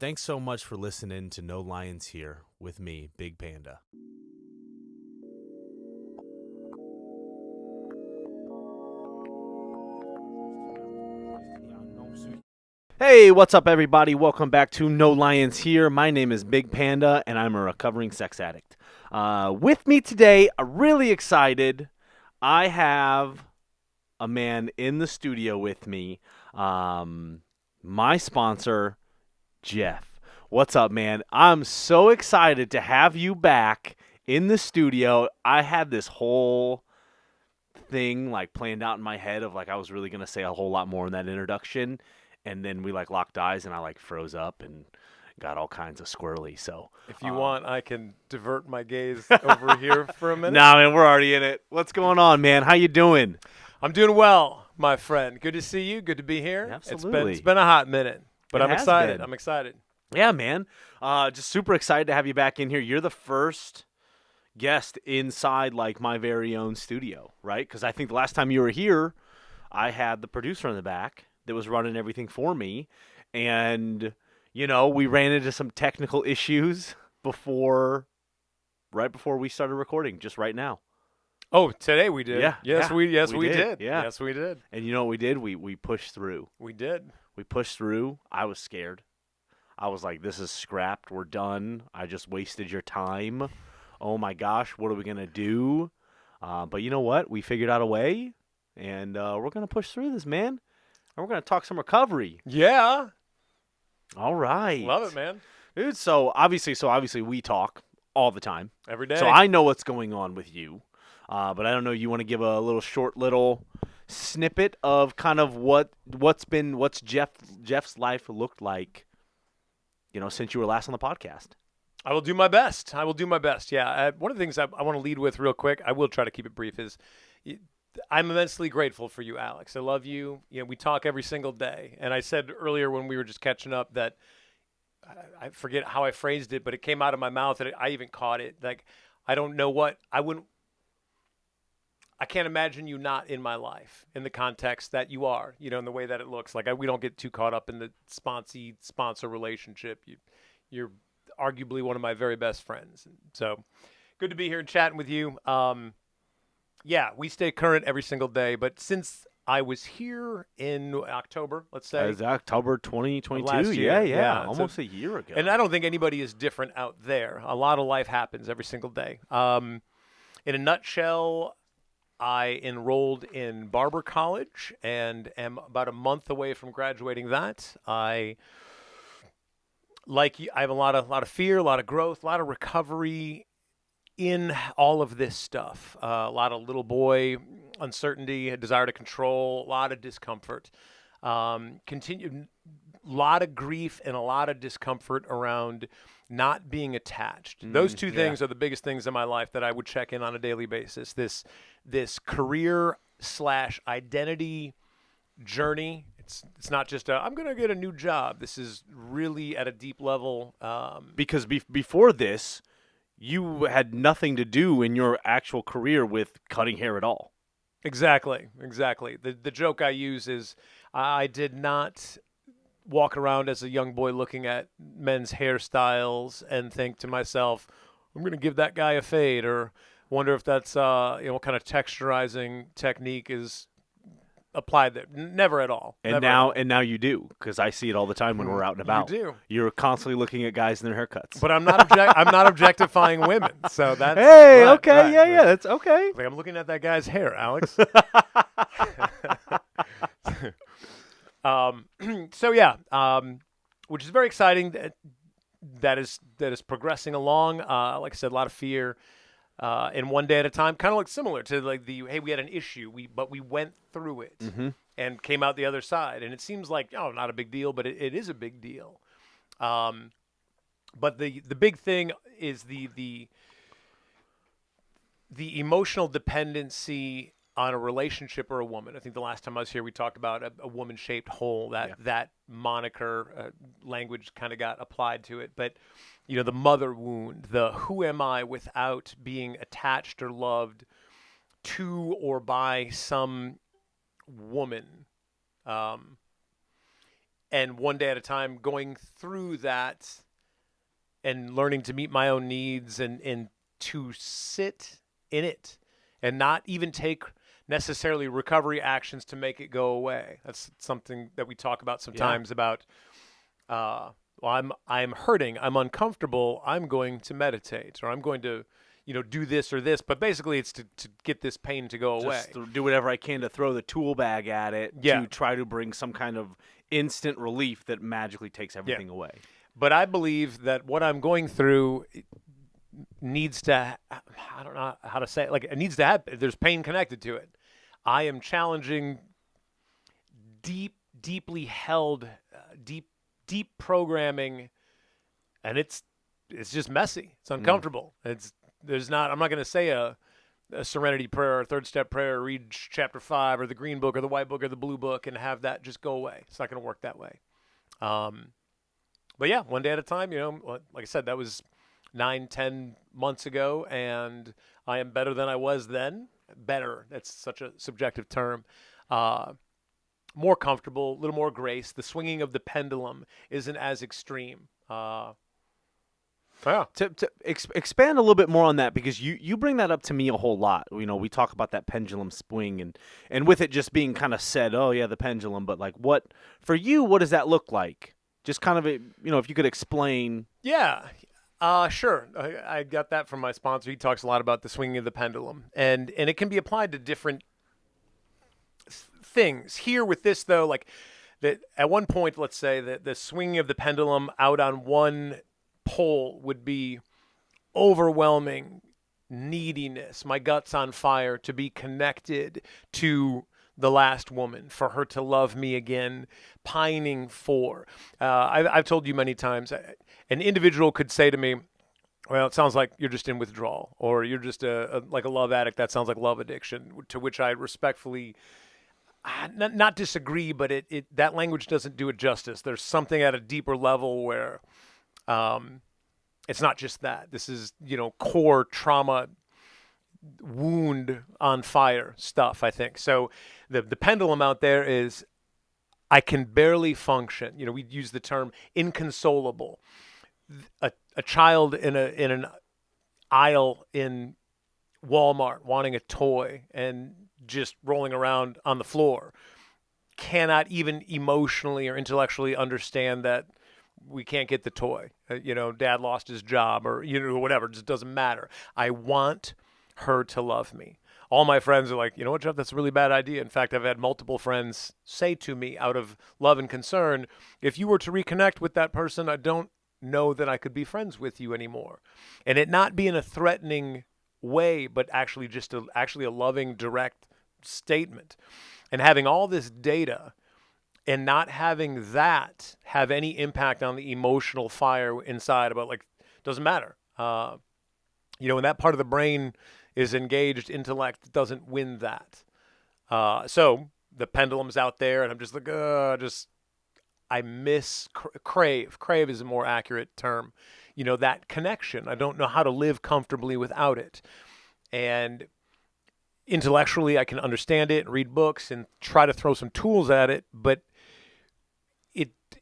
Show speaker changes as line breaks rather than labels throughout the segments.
Thanks so much for listening to No Lions Here with me, Big Panda. Hey, what's up, everybody? Welcome back to No Lions Here. My name is Big Panda, and I'm a recovering sex addict. With me today, I'm really excited. I have a man in the studio with me, my sponsor, Jeff. What's up, man? I'm so excited to have you back in the studio. I had this whole thing planned out in my head of I was really going to say a whole lot more in that introduction. And then we locked eyes and I froze up and got all kinds of squirrely. So
if you want, I can divert my gaze over here for a minute.
Nah, man, we're already in it. What's going on, man? How you doing?
I'm doing well, my friend. Good to see you. Good to be here.
Absolutely.
It's been a hot minute, but I'm excited.
Been.
I'm excited.
Yeah, man. Just super excited to have you back in here. You're the first guest inside my my own studio, right? Because I think the last time you were here, I had the producer in the back that was running everything for me, and we ran into some technical issues right before we started recording, just right now.
Oh, today we did.
Yeah.
Yes, we did.
Yeah.
Yes, we did.
And you know what we did? We pushed through.
We did.
We pushed through. I was scared. I was like, this is scrapped. We're done. I just wasted your time. Oh my gosh, what are we gonna do? But you know what? We figured out a way, and we're gonna push through this, man. And we're going to talk some recovery.
Yeah.
All right.
Love it, man.
Dude, so obviously we talk all the time.
Every day.
So I know what's going on with you. But I don't know, you want to give a short snippet of kind of what's Jeff's life looked like, since you were last on the podcast.
I will do my best. Yeah. One of the things I want to lead with real quick, I will try to keep it brief, is I'm immensely grateful for you, Alex. I love you. We talk every single day. And I said earlier when we were just catching up that I forget how I phrased it, but it came out of my mouth and I even caught it. I don't know I can't imagine you not in my life in the context that you are, in the way that it looks. We don't get too caught up in the sponsor relationship. You're arguably one of my very best friends. So good to be here and chatting with you. Yeah, we stay current every single day, but since I was here in October, let's say.
It was October 2022.
Last year.
Yeah. Almost a year ago.
And I don't think anybody is different out there. A lot of life happens every single day. In a nutshell, I enrolled in barber college and am about a month away from graduating that. I have a lot of fear, a lot of growth, a lot of recovery in all of this stuff. A lot of little boy uncertainty, a desire to control, a lot of discomfort. A lot of grief and a lot of discomfort around not being attached. Those two things are the biggest things in my life that I would check in on a daily basis. This career / identity journey. It's not just I'm going to get a new job. This is really at a deep level.
Because before this, you had nothing to do in your actual career with cutting hair at all.
Exactly. The joke I use is I did not walk around as a young boy looking at men's hairstyles and think to myself, I'm going to give that guy a fade, or wonder if that's what kind of texturizing technique is applied there. Never at all.
And now you do, because I see it all the time when we're out and about.
You do.
You're constantly looking at guys and their haircuts.
But I'm not objectifying women. So that's
hey,
right,
okay,
right.
Yeah, that's okay.
I'm looking at that guy's hair, Alex. So yeah, which is very exciting. That is progressing along. Like I said, a lot of fear. And one day at a time, kind of similar to we had an issue, but we went through it and came out the other side. And it seems like, not a big deal, but it is a big deal. But the big thing is the emotional dependency on a relationship or a woman. I think the last time I was here, we talked about a woman-shaped hole. That moniker language kind of got applied to it, but the mother wound, the who am I without being attached or loved to or by some woman. and one day at a time going through that and learning to meet my own needs and to sit in it and not even take necessarily recovery actions to make it go away. That's something that we talk about sometimes about, well, I'm hurting, I'm uncomfortable, I'm going to meditate, or I'm going to, do this or this. But basically it's to get this pain to go away.
Just do whatever I can to throw the tool bag at it to try to bring some kind of instant relief that magically takes everything away.
But I believe that what I'm going through needs to, I don't know how to say it, like it needs to happen. There's pain connected to it. I am challenging deeply held, deep programming, and it's just messy. It's uncomfortable. I'm not going to say a serenity prayer or a third step prayer, read chapter 5 or the green book or the white book or the blue book and have that just go away. It's not going to work that way. But yeah, one day at a time, like I said, that was 9-10 months ago, and I am better than I was then. Better, that's such a subjective term. More comfortable, a little more grace. The swinging of the pendulum isn't as extreme.
To expand a little bit more on that, because you bring that up to me a whole lot. We talk about that pendulum swing and with it just being kind of said, oh yeah, the pendulum, but like what does that look like? Just kind of, if you could explain.
Yeah, sure. I got that from my sponsor. He talks a lot about the swinging of the pendulum, and it can be applied to different things. Here with this, though, like that at one point, let's say that the swinging of the pendulum out on one pole would be overwhelming neediness, my gut's on fire to be connected to the last woman, for her to love me again, pining for. I've told you many times, an individual could say to me, well, it sounds like you're just in withdrawal, or you're just like a love addict. That sounds like love addiction, to which I respectfully not disagree, but that language doesn't do it justice. There's something at a deeper level where it's not just that. This is, core trauma, wound on fire stuff, I think. So the pendulum out there is, I can barely function. We use the term inconsolable. A child in an aisle in Walmart wanting a toy and just rolling around on the floor cannot even emotionally or intellectually understand that we can't get the toy. Dad lost his job, or whatever. It just doesn't matter. I want her to love me. All my friends are like, you know what, Jeff, that's a really bad idea. In fact, I've had multiple friends say to me out of love and concern, if you were to reconnect with that person, I don't know that I could be friends with you anymore. And it not be in a threatening way, but actually just a loving, direct statement. And having all this data and not having that have any impact on the emotional fire inside about, like, doesn't matter. When that part of the brain is engaged, intellect doesn't win that. So the pendulum's out there, and I'm just like, I miss crave. Crave is a more accurate term. That connection. I don't know how to live comfortably without it. And intellectually, I can understand it and read books and try to throw some tools at it, but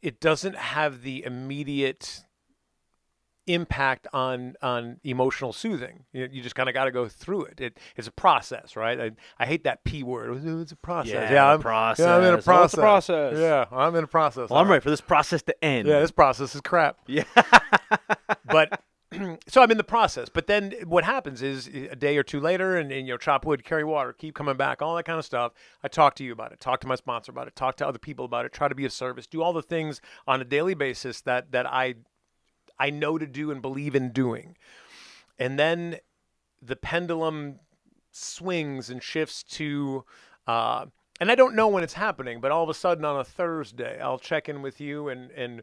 it doesn't have the immediate impact on emotional soothing. You just kind of got to go through it. It's a process, right? I hate that P word. It's a process.
Process.
Yeah, I'm in a process.
Oh, it's a process.
Yeah, I'm in a process.
Well, I'm ready for this process to end.
Yeah, this process is crap.
Yeah.
But so I'm in the process. But then what happens is a day or two later, and chop wood, carry water, keep coming back, all that kind of stuff. I talk to you about it, talk to my sponsor about it, talk to other people about it, try to be of service, do all the things on a daily basis that I know to do and believe in doing. And then the pendulum swings and shifts to, and I don't know when it's happening, but all of a sudden on a Thursday, I'll check in with you, and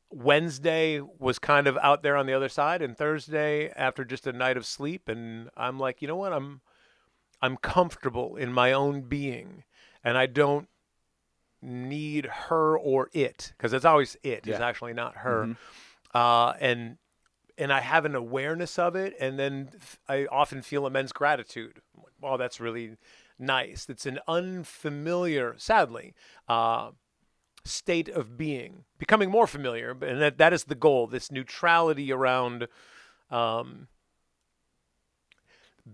Wednesday was kind of out there on the other side, and Thursday after just a night of sleep, and I'm like, you know what, I'm comfortable in my own being, and I don't need her or it, because it's always it. It's actually not her. Mm-hmm. And I have an awareness of it, and then I often feel immense gratitude. Wow, that's really nice. It's an unfamiliar, sadly, state of being, becoming more familiar, and that is the goal. This neutrality around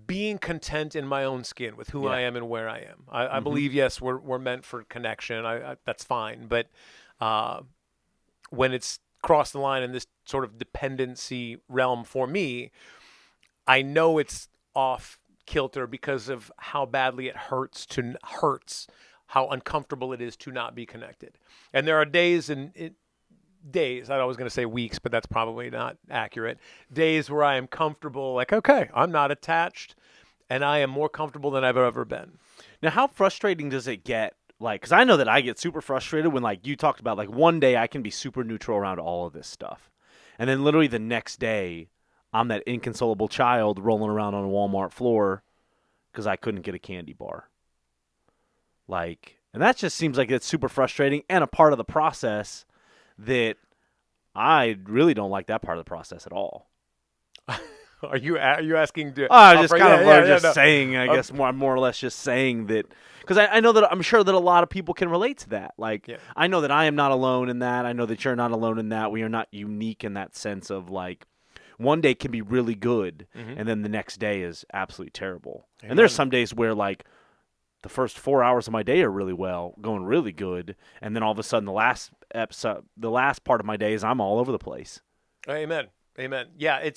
being content in my own skin with who I am and where I am. I believe, yes, we're meant for connection. That's fine, but when it's crossed the line in this sort of dependency realm for me, I know it's off kilter because of how badly it hurts, how uncomfortable it is to not be connected. And there are days days, I was going to say weeks, but that's probably not accurate. Days where I am comfortable, like, okay, I'm not attached, and I am more comfortable than I've ever been.
Now, how frustrating does it get? Like, because I know that I get super frustrated when, like, you talked about, like, one day I can be super neutral around all of this stuff. And then literally the next day, I'm that inconsolable child rolling around on a Walmart floor because I couldn't get a candy bar. Like, and that just seems like it's super frustrating and a part of the process that I really don't like that part of the process at all.
Are you asking?
Just kind of saying, I guess more or less just saying that, because I know that I'm sure that a lot of people can relate to that. Like, I know that I am not alone in that. I know that you're not alone in that. We are not unique in that sense of, like, one day can be really good, and then the next day is absolutely terrible. Amen. And there's some days where, like, the first 4 hours of my day are going really good, and then all of a sudden the last part of my day is I'm all over the place.
Amen. Yeah,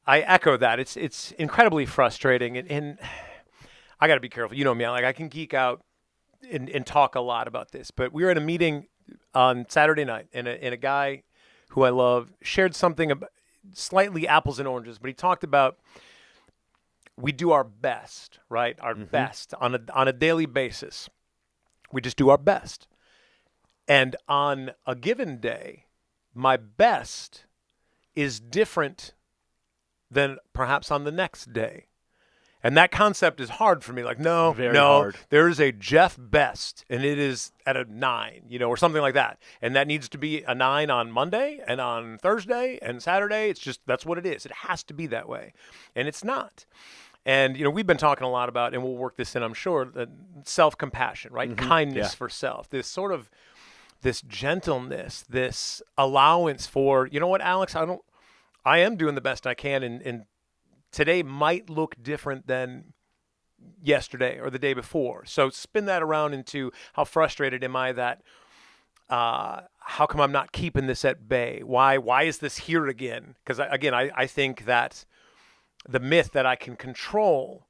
I echo that. It's incredibly frustrating, and I got to be careful. You know me, like, I can geek out and talk a lot about this. But we were at a meeting on Saturday night, and a guy who I love shared something about slightly apples and oranges, but he talked about we do our best, right? Our best on a daily basis. We just do our best. And on a given day, my best is different than perhaps on the next day. And that concept is hard for me. Like,
hard.
There is a Jeff Best, and it is at a 9, or something like that. And that needs to be a 9 on Monday and on Thursday and Saturday. It's just, that's what it is. It has to be that way. And it's not. And, we've been talking a lot about, and we'll work this in, I'm sure, self-compassion, right? Kindness for self. This sort of, this gentleness, this allowance for, you know what, Alex, I am doing the best I can, and today might look different than yesterday or the day before. So spin that around into how frustrated am I that how come I'm not keeping this at bay? Why is this here again? Because, I think that the myth that I can control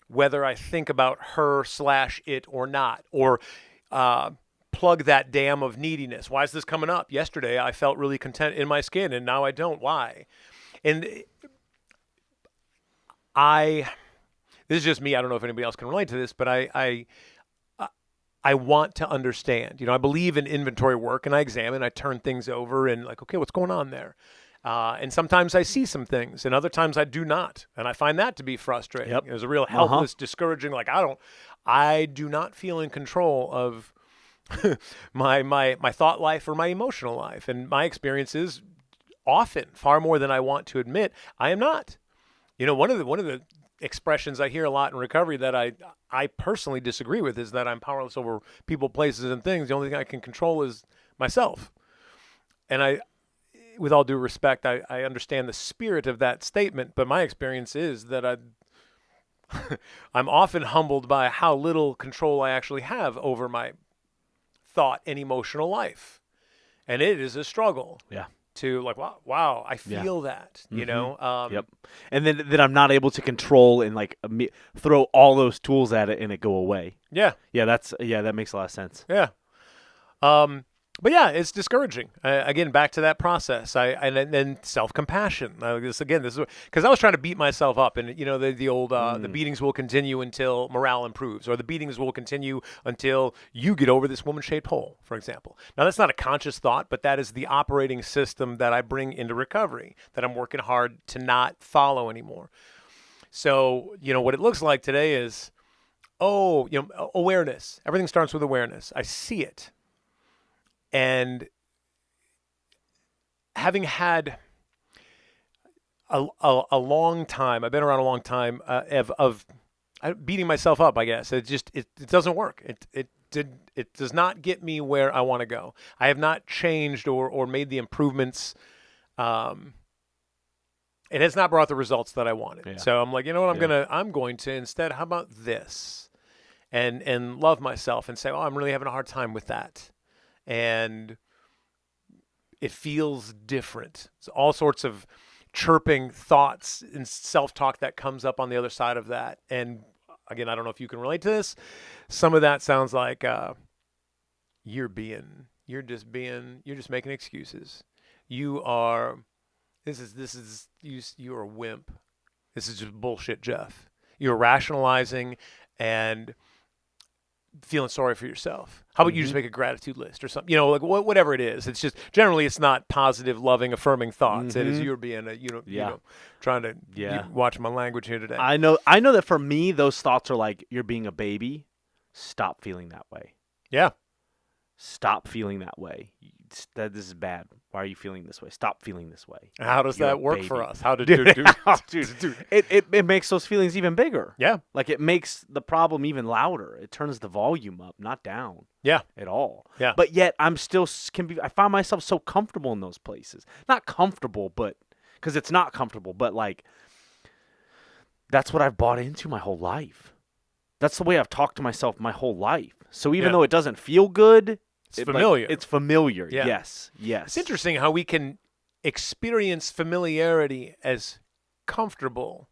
whether I think about her/it or not, or plug that dam of neediness. Why is this coming up? Yesterday I felt really content in my skin, and now I don't. Why? And this is just me. I don't know if anybody else can relate to this, but I want to understand. I believe in inventory work, and I examine, I turn things over, and like, okay, what's going on there? And sometimes I see some things, and other times I do not, and I find that to be frustrating.
Yep.
There's a real helpless, discouraging. Like, I do not feel in control of my thought life or my emotional life, and my experience is often, far more than I want to admit, I am not. One of the expressions I hear a lot in recovery that I personally disagree with is that I'm powerless over people, places, and things. The only thing I can control is myself. And with all due respect, I understand the spirit of that statement, but my experience is that I'm often humbled by how little control I actually have over my thought and emotional life. And it is a struggle.
Yeah.
To like, wow, I feel that,
Yep. And then that I'm not able to control and like throw all those tools at it and it go away.
Yeah.
Yeah, that makes a lot of sense.
Yeah. But yeah, it's discouraging. Again, back to that process. And then self-compassion. This is because I was trying to beat myself up, and the old the beatings will continue until morale improves, or the beatings will continue until you get over this woman-shaped hole, for example. Now, that's not a conscious thought, but that is the operating system that I bring into recovery, that I'm working hard to not follow anymore. So, what it looks like today is, awareness. Everything starts with awareness. I see it. And having had a long time, I've been around a long time of beating myself up, I guess. It doesn't work. it does not get me where I want to go. I have not changed or made the improvements. It has not brought the results that I wanted.
Yeah.
So I'm like, you know what, I'm going to instead, how about this? And love myself and say, oh, I'm really having a hard time with that. And it feels different. It's all sorts of chirping thoughts and self-talk that comes up on the other side of that. And again, I don't know if you can relate to this. Some of that sounds like you're just making excuses. You are you're a wimp. This is just bullshit, Jeff. You're rationalizing and feeling sorry for yourself. How about you just make a gratitude list or something? Like whatever it is. It's just generally it's not positive, loving, affirming thoughts. It is you're being trying to watch my language here today.
I know that for me, those thoughts are like, you're being a baby. Stop feeling that way.
Yeah.
Stop feeling that way. This is bad. Why are you feeling this way? Stop feeling this way.
How does that work
baby.
for us? How to
dude. It makes those feelings even bigger.
Yeah.
Like it makes the problem even louder. It turns the volume up, not down.
Yeah.
At all.
Yeah.
But yet I find myself so comfortable in those places. Not comfortable, but because it's not comfortable, but like that's what I've bought into my whole life. That's the way I've talked to myself my whole life. So even though it doesn't feel good,
it's familiar.
It's familiar.
Yeah.
Yes.
It's interesting how we can experience familiarity as comfortable,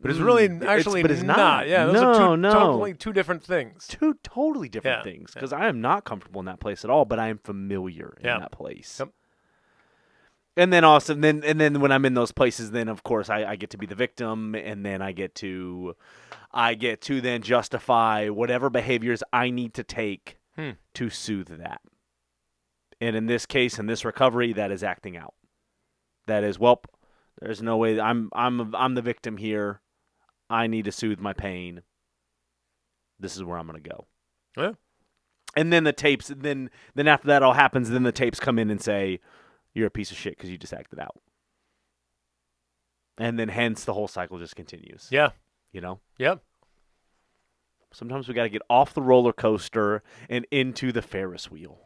but it's really actually
it's
not. Yeah, those are totally two different things.
Two totally different things. Because I am not comfortable in that place at all, but I am familiar in that place.
Yep.
And then also, then when I'm in those places, then of course I get to be the victim, and then I get to then justify whatever behaviors I need to take to soothe that. And in this case, in this recovery, that is acting out. That is, well, there's no way I'm the victim here. I need to soothe my pain. This is where I'm going to go.
Yeah.
And then the tapes, then after that all happens, then the tapes come in and say, you're a piece of shit because you just acted out. And then hence the whole cycle just continues.
Yeah.
Yep. Sometimes we got to get off the roller coaster and into the Ferris wheel.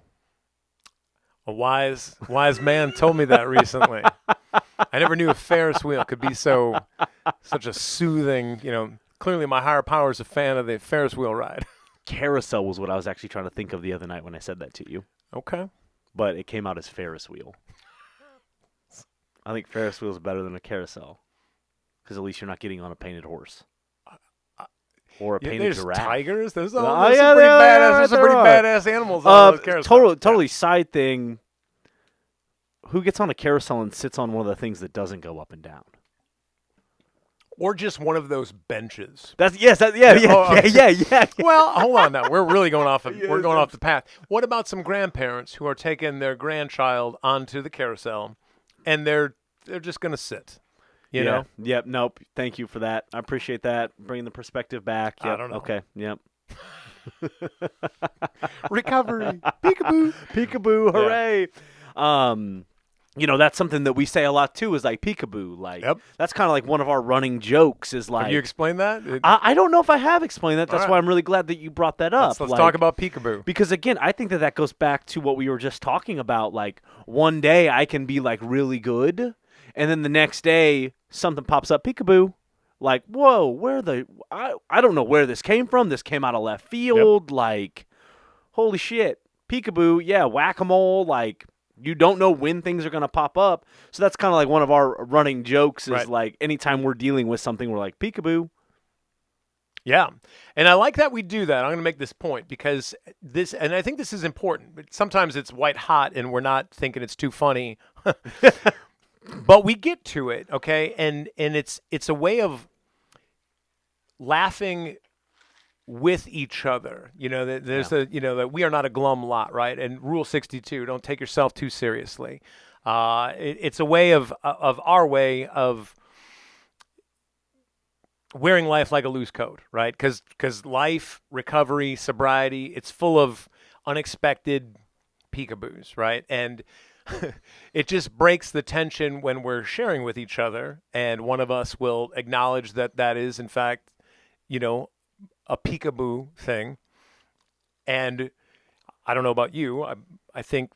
A wise man told me that recently. I never knew a Ferris wheel could be such a soothing, clearly my higher power is a fan of the Ferris wheel ride.
Carousel was what I was actually trying to think of the other night when I said that to you.
Okay.
But it came out as Ferris wheel. I think Ferris wheel is better than a carousel because at least you're not getting on a painted horse. Or a painted giraffe.
Tigers. There's some pretty badass animals on those carousels.
Totally side thing. Who gets on a carousel and sits on one of the things that doesn't go up and down?
Or just one of those benches.
Yeah.
Well, hold on now. We're really going off. We're going off the path. What about some grandparents who are taking their grandchild onto the carousel, and they're just going to sit? You know?
Yep. Nope. Thank you for that. I appreciate that. Bringing the perspective back. Yep.
I don't know.
Okay. Yep.
Recovery. Peekaboo.
Peekaboo. Hooray. That's something that we say a lot too is like peekaboo. Like that's kind of like one of our running jokes is like.
Have you explained that?
I don't know if I have explained that. That's why I'm really glad that you brought that up.
Let's talk about peekaboo.
Because again, I think that goes back to what we were just talking about. Like one day I can be like really good. And then the next day, something pops up, peekaboo. Like, whoa, I don't know where this came from. This came out of left field. Yep. Like, holy shit, peekaboo. Yeah, whack-a-mole. Like, you don't know when things are going to pop up. So that's kind of like one of our running jokes is like anytime we're dealing with something, we're like, peekaboo.
Yeah. And I like that we do that. I'm going to make this point because and I think this is important. But sometimes it's white hot and we're not thinking it's too funny. But we get to it, okay? And it's a way of laughing with each other. There's that we are not a glum lot, right? And Rule 62, don't take yourself too seriously. It's a way of our way of wearing life like a loose coat, right? Because life, recovery, sobriety, it's full of unexpected peekaboos, right? And it just breaks the tension when we're sharing with each other, and one of us will acknowledge that is, in fact, a peekaboo thing. And I don't know about you. I think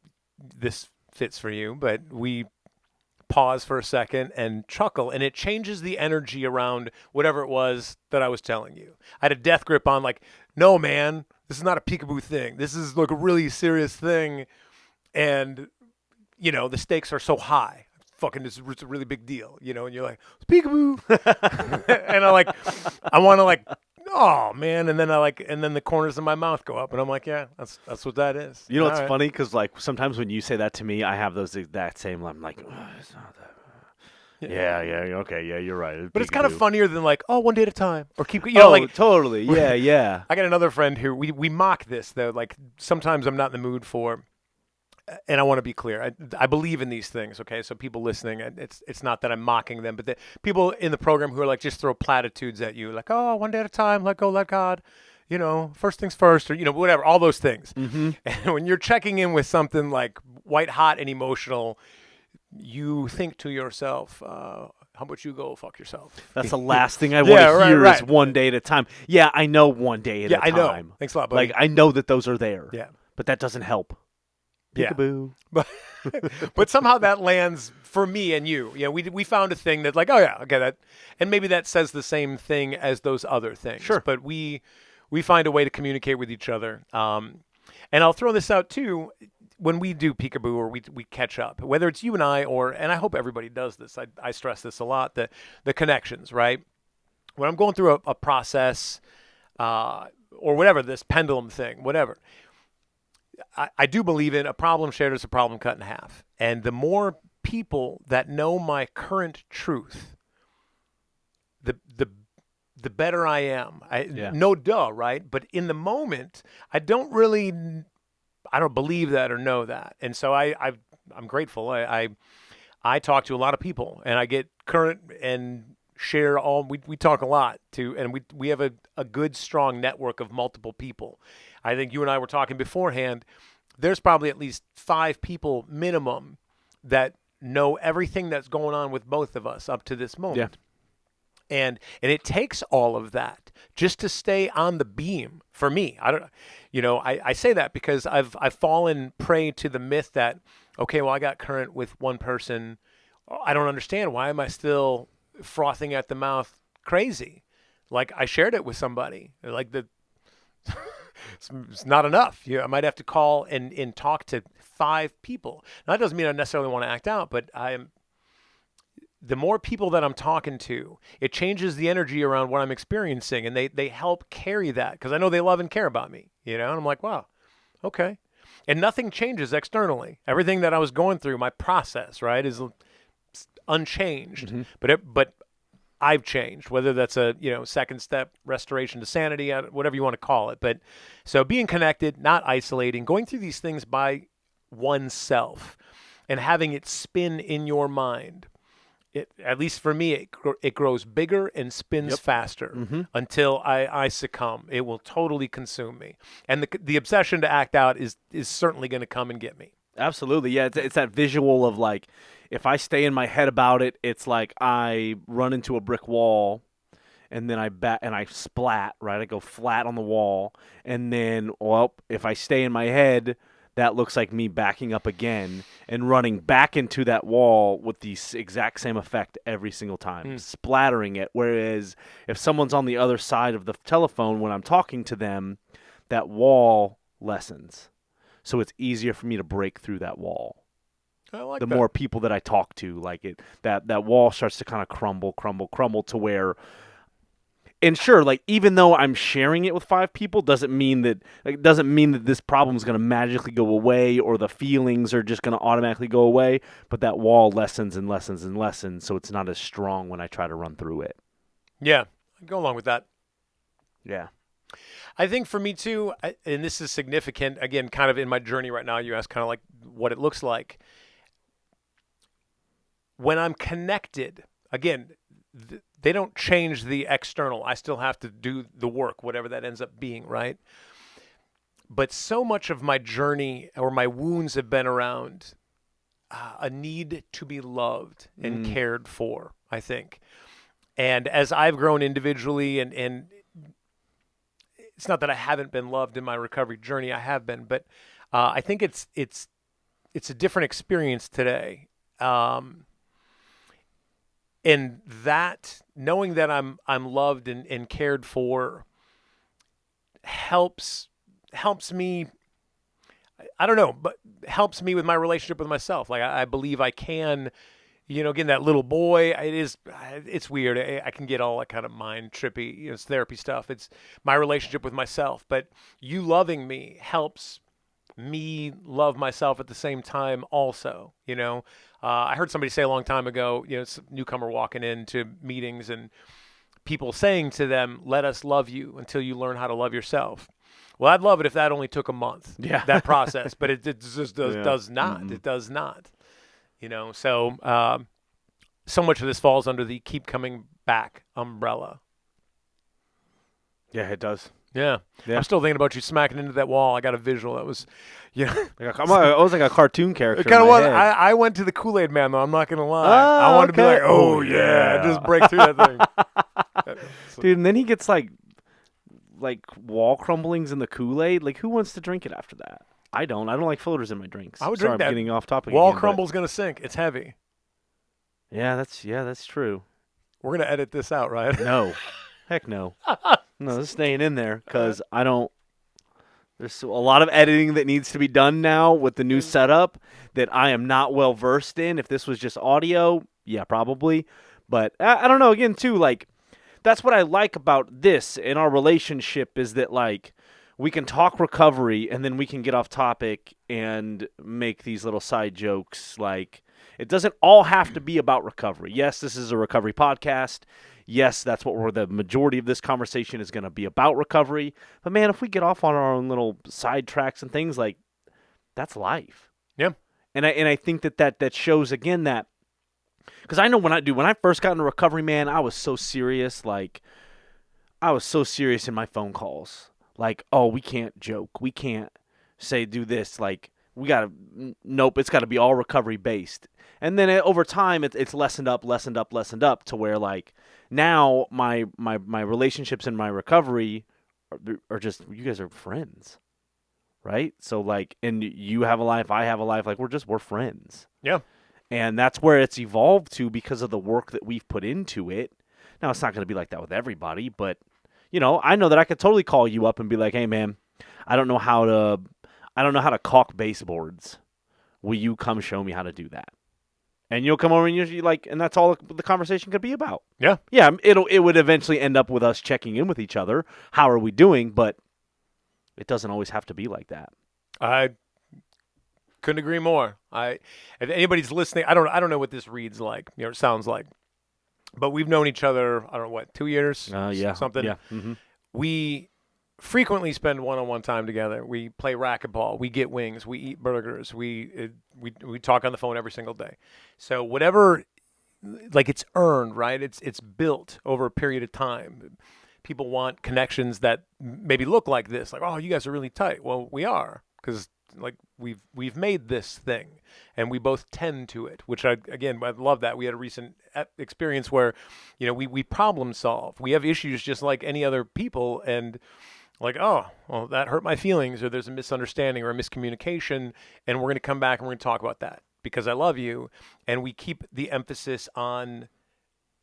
this fits for you, but we pause for a second and chuckle, and it changes the energy around whatever it was that I was telling you. I had a death grip on, like, no, man, this is not a peekaboo thing. This is like a really serious thing, and the stakes are so high. Fucking, it's a really big deal, and you're like, peekaboo, and I want to oh man, and then and then the corners of my mouth go up, and I'm like, yeah, that's what that is.
You know
All
what's
right.
funny? Because like sometimes when you say that to me, I have that same. I'm like, oh, it's not that. Yeah, okay, yeah, you're right.
But it's kind of
Peekaboo.
funnier than like, oh, one day at a time, or keep,
Totally, yeah.
I got another friend who we mock this though. Like sometimes I'm not in the mood for, and I want to be clear. I believe in these things. Okay, so people listening, it's not that I'm mocking them, but the people in the program who are like just throw platitudes at you, like, oh, one day at a time, let go, let God, first things first, or whatever, all those things.
Mm-hmm.
And when you're checking in with something like white hot and emotional, you think to yourself, how about you go fuck yourself?
That's the last thing I want to hear is one day at a time. Yeah, I know one day at a time.
Yeah, I know. Thanks a lot, buddy.
Like, I know that those are there.
Yeah.
But that doesn't help. Peekaboo.
Yeah. But somehow that lands for me and you. We found a thing that like, oh yeah, okay, that, and maybe that says the same thing as those other things.
Sure.
But we find a way to communicate with each other. And I'll throw this out too. When we do peekaboo or we catch up, whether it's you and I and I hope everybody does this. I stress this a lot. The connections, right? When I'm going through a process, or whatever, this pendulum thing, whatever. I do believe in a problem shared is a problem cut in half. And the more people that know my current truth, the better I am. No duh, right? But in the moment, I don't believe that or know that. And so I'm grateful. I talk to a lot of people and I get current and share we talk a lot too, and we have a good strong network of multiple people. I think you and I were talking beforehand. There's probably at least 5 people minimum that know everything that's going on with both of us up to this moment. Yeah. And it takes all of that just to stay on the beam for me. I say that because I've fallen prey to the myth that, okay, well, I got current with one person. I don't understand. Why am I still frothing at the mouth crazy? Like I shared it with somebody. Like it's not enough. I might have to call and talk to 5 people. Now, that doesn't mean I necessarily want to act out, but the more people that I'm talking to, it changes the energy around what I'm experiencing, and they help carry that because I know they love and care about me, and I'm like, wow, okay. And nothing changes externally. Everything that I was going through, my process, right, is unchanged. Mm-hmm. But I've changed, whether that's a second step restoration to sanity, whatever you want to call it. But so being connected, not isolating, going through these things by oneself, and having it spin in your mind. At least for me, it grows bigger and spins faster until I succumb. It will totally consume me, and the obsession to act out is certainly going to come and get me.
Absolutely, yeah. It's that visual of like, if I stay in my head about it, it's like I run into a brick wall, and then I splat. Right, I go flat on the wall, and then if I stay in my head, that looks like me backing up again and running back into that wall with the exact same effect every single time, splattering it. Whereas if someone's on the other side of the telephone when I'm talking to them, that wall lessens. So it's easier for me to break through that wall.
I like
the
that.
more people that I talk to, that wall starts to kind of crumble to where. And sure, like even though I'm sharing it with 5 people, doesn't mean that this problem is going to magically go away or the feelings are just going to automatically go away. But that wall lessens and lessens and lessens, so it's not as strong when I try to run through it.
Yeah, I go along with that.
Yeah,
I think for me too, and this is significant. Again, kind of in my journey right now, you asked kind of like what it looks like when I'm connected. Again. They don't change the external. I still have to do the work, whatever that ends up being, right? But so much of my journey or my wounds have been around a need to be loved and cared for, I think. And as I've grown individually and it's not that I haven't been loved in my recovery journey. I have been, but I think it's a different experience today. And that knowing that I'm loved and cared for helps me. I don't know, but helps me with my relationship with myself. Like I believe I can, again, that little boy, it's weird. I can get all that kind of mind trippy, it's therapy stuff. It's my relationship with myself, but you loving me helps me love myself at the same time also, I heard somebody say a long time ago, it's a newcomer walking into meetings and people saying to them, let us love you until you learn how to love yourself. Well, I'd love it if that only took a month, that process, but it just does not. Mm-hmm. It does not. So much of this falls under the keep coming back umbrella.
Yeah, it does.
Yeah. I'm still thinking about you smacking into that wall. I got a visual that was,
I was like a cartoon character.
It kind of was. I went to the Kool-Aid Man, though. I'm not going to lie. I wanted to be like, oh, yeah. Just break through that thing.
Dude, and then he gets like wall crumblings in the Kool-Aid. Like, who wants to drink it after that? I don't like floaters in my drinks.
I would drink that.
I'm getting off topic.
Wall crumble's going to sink. It's heavy.
Yeah, that's true.
We're going to edit this out, right?
No. Heck no. No, it's staying in there because I don't. There's a lot of editing that needs to be done now with the new setup that I am not well versed in. If this was just audio, yeah, probably. But I don't know. Again, too, like, that's what I like about this in our relationship is that, like, we can talk recovery and then we can get off topic and make these little side jokes. Like, it doesn't all have to be about recovery. Yes, this is a recovery podcast. Yes, that's what the majority of this conversation is going to be about recovery. But, man, if we get off on our own little side tracks and things, like, that's life.
Yeah.
And I think that shows, again, that because I know when I first got into recovery, man, I was so serious. Like, I was so serious in my phone calls. Like, oh, we can't joke. We can't say do this. Like, nope, it's got to be all recovery based. And then over time, it's lessened up to where, like, now my relationships and my recovery are just, you guys are friends, right? So, like, and you have a life, I have a life. Like, we're friends.
Yeah.
And that's where it's evolved to because of the work that we've put into it. Now, it's not going to be like that with everybody, but, I know that I could totally call you up and be like, hey, man, I don't know how to caulk baseboards. Will you come show me how to do that? And you'll come over and usually and that's all the conversation could be about.
Yeah.
Yeah, it would eventually end up with us checking in with each other. How are we doing? But it doesn't always have to be like that.
I couldn't agree more. If anybody's listening, I don't know what this reads like, it sounds like. But we've known each other, I don't know, 2 years?
Yeah.
Something.
Yeah. Mm-hmm.
We frequently spend one-on-one time together. We play racquetball. We get wings. We eat burgers. We talk on the phone every single day. So whatever, like, it's earned, right? It's built over a period of time. People want connections that maybe look like this, like, oh, you guys are really tight. Well, we are, because, like, we've made this thing, and we both tend to it, which I love that. We had a recent experience where, we problem solve. We have issues just like any other people, and like, oh, well, that hurt my feelings, or there's a misunderstanding or a miscommunication, and we're going to come back and we're going to talk about that because I love you, and we keep the emphasis on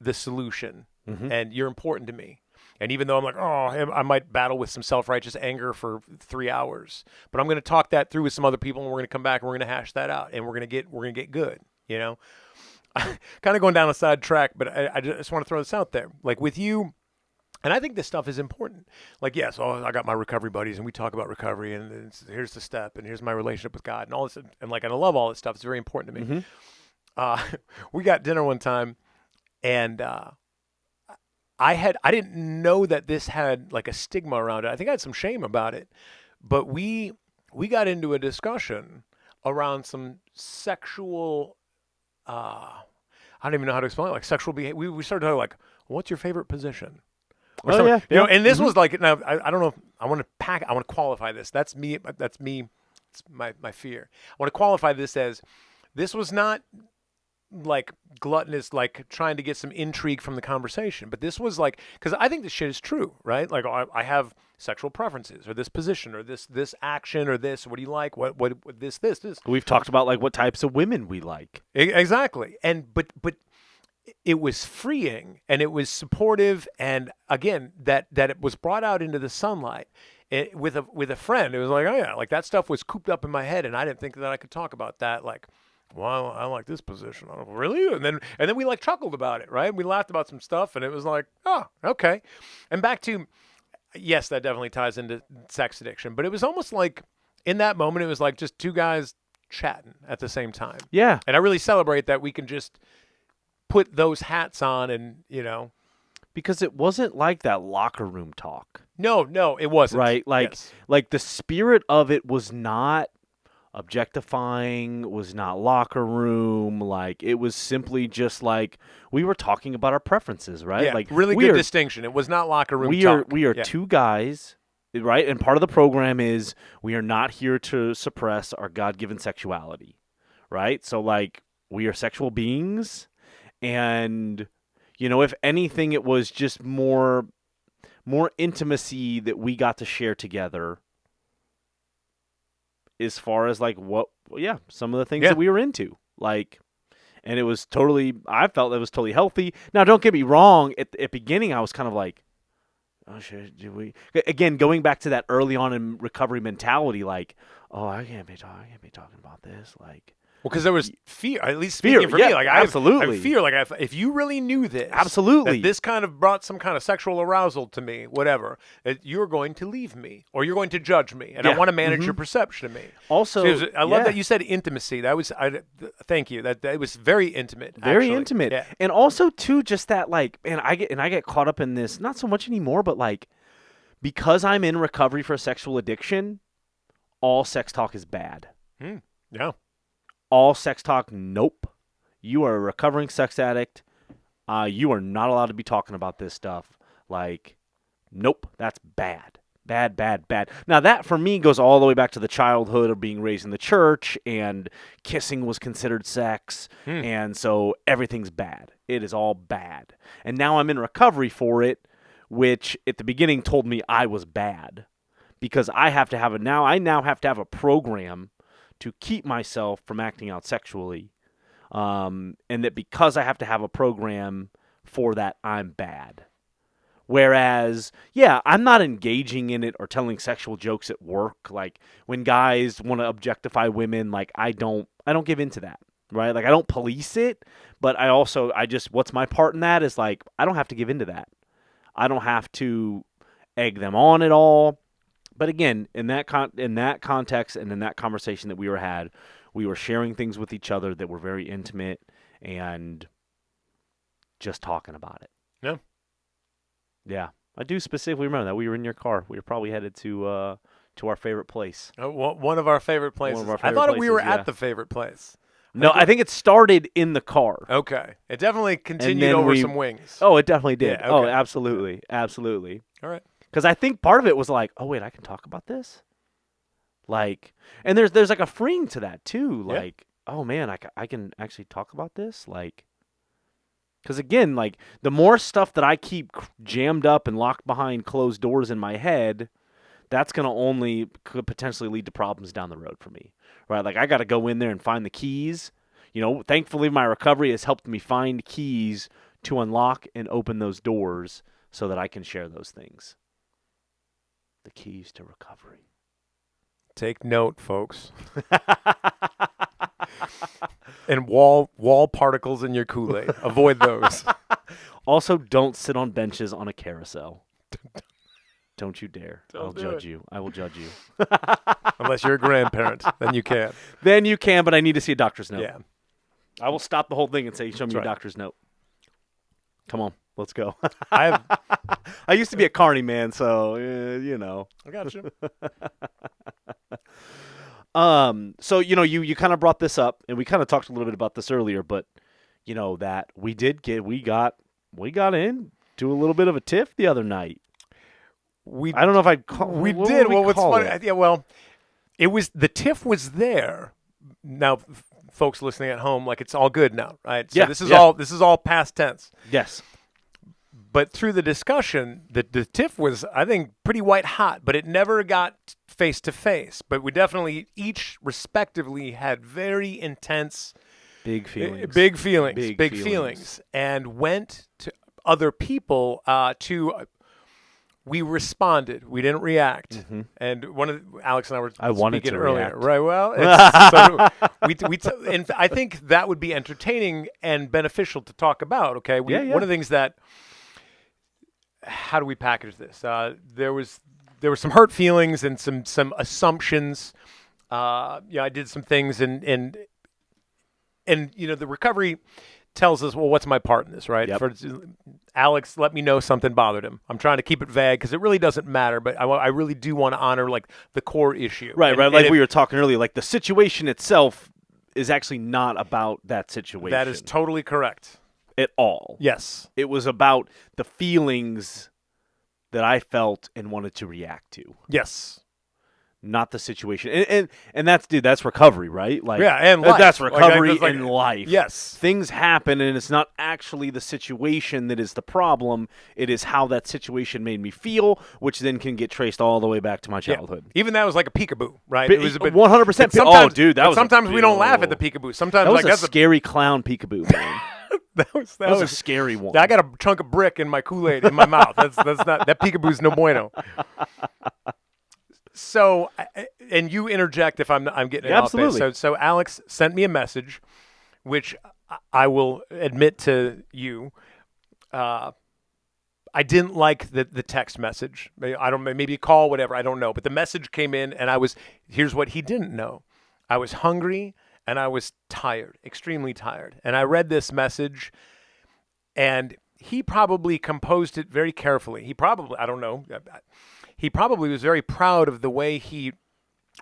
the solution, and you're important to me. And even though I'm like, oh, I might battle with some self-righteous anger for 3 hours, but I'm going to talk that through with some other people, and we're going to come back and we're going to hash that out, and we're going to get good. Kind of going down a side track, but I just want to throw this out there, like with you. And I think this stuff is important. Like, yes, I got my recovery buddies, and we talk about recovery, and here's the step, and here's my relationship with God, and all this, and I love all this stuff. It's very important to me.
Mm-hmm.
We got dinner one time, and I didn't know that this had like a stigma around it. I think I had some shame about it, but we got into a discussion around some sexual. I don't even know how to explain it. Like sexual behavior. We started talking like, what's your favorite position?
Yeah.
And this was like, now I don't know. I want to qualify this. That's me. It's my fear. I want to qualify this as, this was not like gluttonous, like trying to get some intrigue from the conversation. But this was like, because I think this shit is true, right? Like I have sexual preferences, or this position, or this action, or this. What do you like? What this.
We've talked about like what types of women we like.
Exactly. And but it was freeing, and it was supportive, and again that it was brought out into the sunlight. With a friend, it was like, oh yeah, like that stuff was cooped up in my head, and I didn't think that I could talk about that. Like, well, I like this position. I don't really, and then we like chuckled about it, right? We laughed about some stuff, and it was like, oh, okay. And back to, yes, that definitely ties into sex addiction, but it was almost like in that moment, it was like just two guys chatting at the same time.
Yeah,
and I really celebrate that we can just put those hats on, and
because it wasn't like that locker room talk.
No, it wasn't.
Right? Like,
yes.
like the spirit of it was not objectifying, was not locker room. Like, it was simply just like we were talking about our preferences, right?
Yeah,
like
really good distinction. It was not locker room
we
talk.
We are two guys, right? And part of the program is we are not here to suppress our God-given sexuality, right? So, like, we are sexual beings, and if anything, it was just more intimacy that we got to share together as far as like some of the things that we were into, like, and I felt that was totally healthy. Now, don't get me wrong, at the beginning I was kind of like, oh shit, do we, again, going back to that early on in recovery mentality, like, oh, I can't be talking about this, like,
well, because there was fear, at least speaking for me. Like,
absolutely.
I fear, like, if you really knew this,
absolutely,
that this kind of brought some kind of sexual arousal to me, whatever, that you're going to leave me, or you're going to judge me, and I want to manage your perception of me.
Also,
I love that you said intimacy. That was, thank you. That was very intimate.
Very
actually.
intimate.
Yeah.
And also, too, just that, like, man, I get caught up in this, not so much anymore, but, like, because I'm in recovery for sexual addiction, all sex talk is bad.
Yeah.
All sex talk, nope. You are a recovering sex addict. You are not allowed to be talking about this stuff. Like, nope, that's bad. Bad, bad, bad. Now, that for me goes all the way back to the childhood of being raised in the church, and kissing was considered sex, and so everything's bad. It is all bad. And now I'm in recovery for it, which at the beginning told me I was bad, because I now have to have a program to keep myself from acting out sexually, and that because I have to have a program for that, I'm bad. Whereas, yeah, I'm not engaging in it or telling sexual jokes at work. Like, when guys want to objectify women, like, I don't give into that, right? Like, I don't police it, but what's my part in that is, like, I don't have to give into that. I don't have to egg them on at all. But again, in that context and in that conversation that we were sharing things with each other that were very intimate and just talking about it.
Yeah.
Yeah. I do specifically remember that we were in your car. We were probably headed to our favorite place.
One of our favorite places. I thought we were at the favorite place.
No, I think it started in the car.
Okay. It definitely continued over some wings.
Oh, it definitely did.
Yeah, okay.
Oh, absolutely. Absolutely.
All right.
Because I think part of it was like, oh, wait, I can talk about this? Like, and there's like a freeing to that, too. Like, oh, man, I can actually talk about this? Like, because, again, like, the more stuff that I keep jammed up and locked behind closed doors in my head, that's going to could potentially lead to problems down the road for me, right? Like, I got to go in there and find the keys. Thankfully, my recovery has helped me find keys to unlock and open those doors so that I can share those things. The keys to recovery.
Take note, folks. And wall particles in your Kool-Aid. Avoid those.
Also, don't sit on benches on a carousel. Don't you dare. I'll judge you. I will judge you.
Unless you're a grandparent, then you can.
Then you can, but I need to see a doctor's note.
Yeah.
I will stop the whole thing and say, show me your doctor's note. Come on. Let's go.
I
used to be a carny man, so
I got you.
So you kind of brought this up, and we kind of talked a little bit about this earlier, but that we got into a little bit of a tiff the other night. I don't know if I'd call.
We did. Well, what's funny? Yeah. Well, it was the tiff was there. Now, folks listening at home, like it's all good now, right? So
Yeah,
this is
yeah.
all past tense.
Yes.
But through the discussion, the tiff was, I think, pretty white hot, but it never got face to face. But we definitely each respectively had very intense,
Big feelings.
big feelings,
Big
big
feelings.
feelings, and went to other people we responded. We didn't react.
Mm-hmm.
And Alex and I were
wanted
speaking
to
earlier,
react.
right? Well, and I think that would be entertaining and beneficial to talk about. Okay,
Yeah.
One of the things that, how do we package this? There were some hurt feelings and some assumptions. I did some things and the recovery tells us, well, what's my part in this, right?
Yep.
For Alex, let me know something bothered him. I'm trying to keep it vague because it really doesn't matter, but I really do want to honor like the core issue.
Right. Like we were talking earlier, like the situation itself is actually not about that situation.
That is totally correct.
At all.
Yes.
It was about the feelings that I felt and wanted to react to.
Yes.
Not the situation. And that's recovery, right? Like,
yeah, and life.
That's recovery
like,
in life.
Yes.
Things happen, and it's not actually the situation that is the problem. It is how that situation made me feel, which then can get traced all the way back to my childhood.
Yeah. Even that was like a peekaboo, right?
It was 100%.
Oh,
dude, that was
sometimes we don't laugh at the peekaboo. Sometimes
that was
that's
a scary clown peekaboo, man.
that was
a scary one.
I got a chunk of brick in my Kool-Aid in my mouth. That's not that peekaboo's no bueno. So, and you interject if I'm getting it off base.
Absolutely.
So Alex sent me a message, which I will admit to you, I didn't like the text message. Maybe a call, whatever. I don't know. But the message came in, and here's what he didn't know. I was hungry, and I was tired, extremely tired. And I read this message, and he probably composed it very carefully. I don't know. He probably was very proud of the way he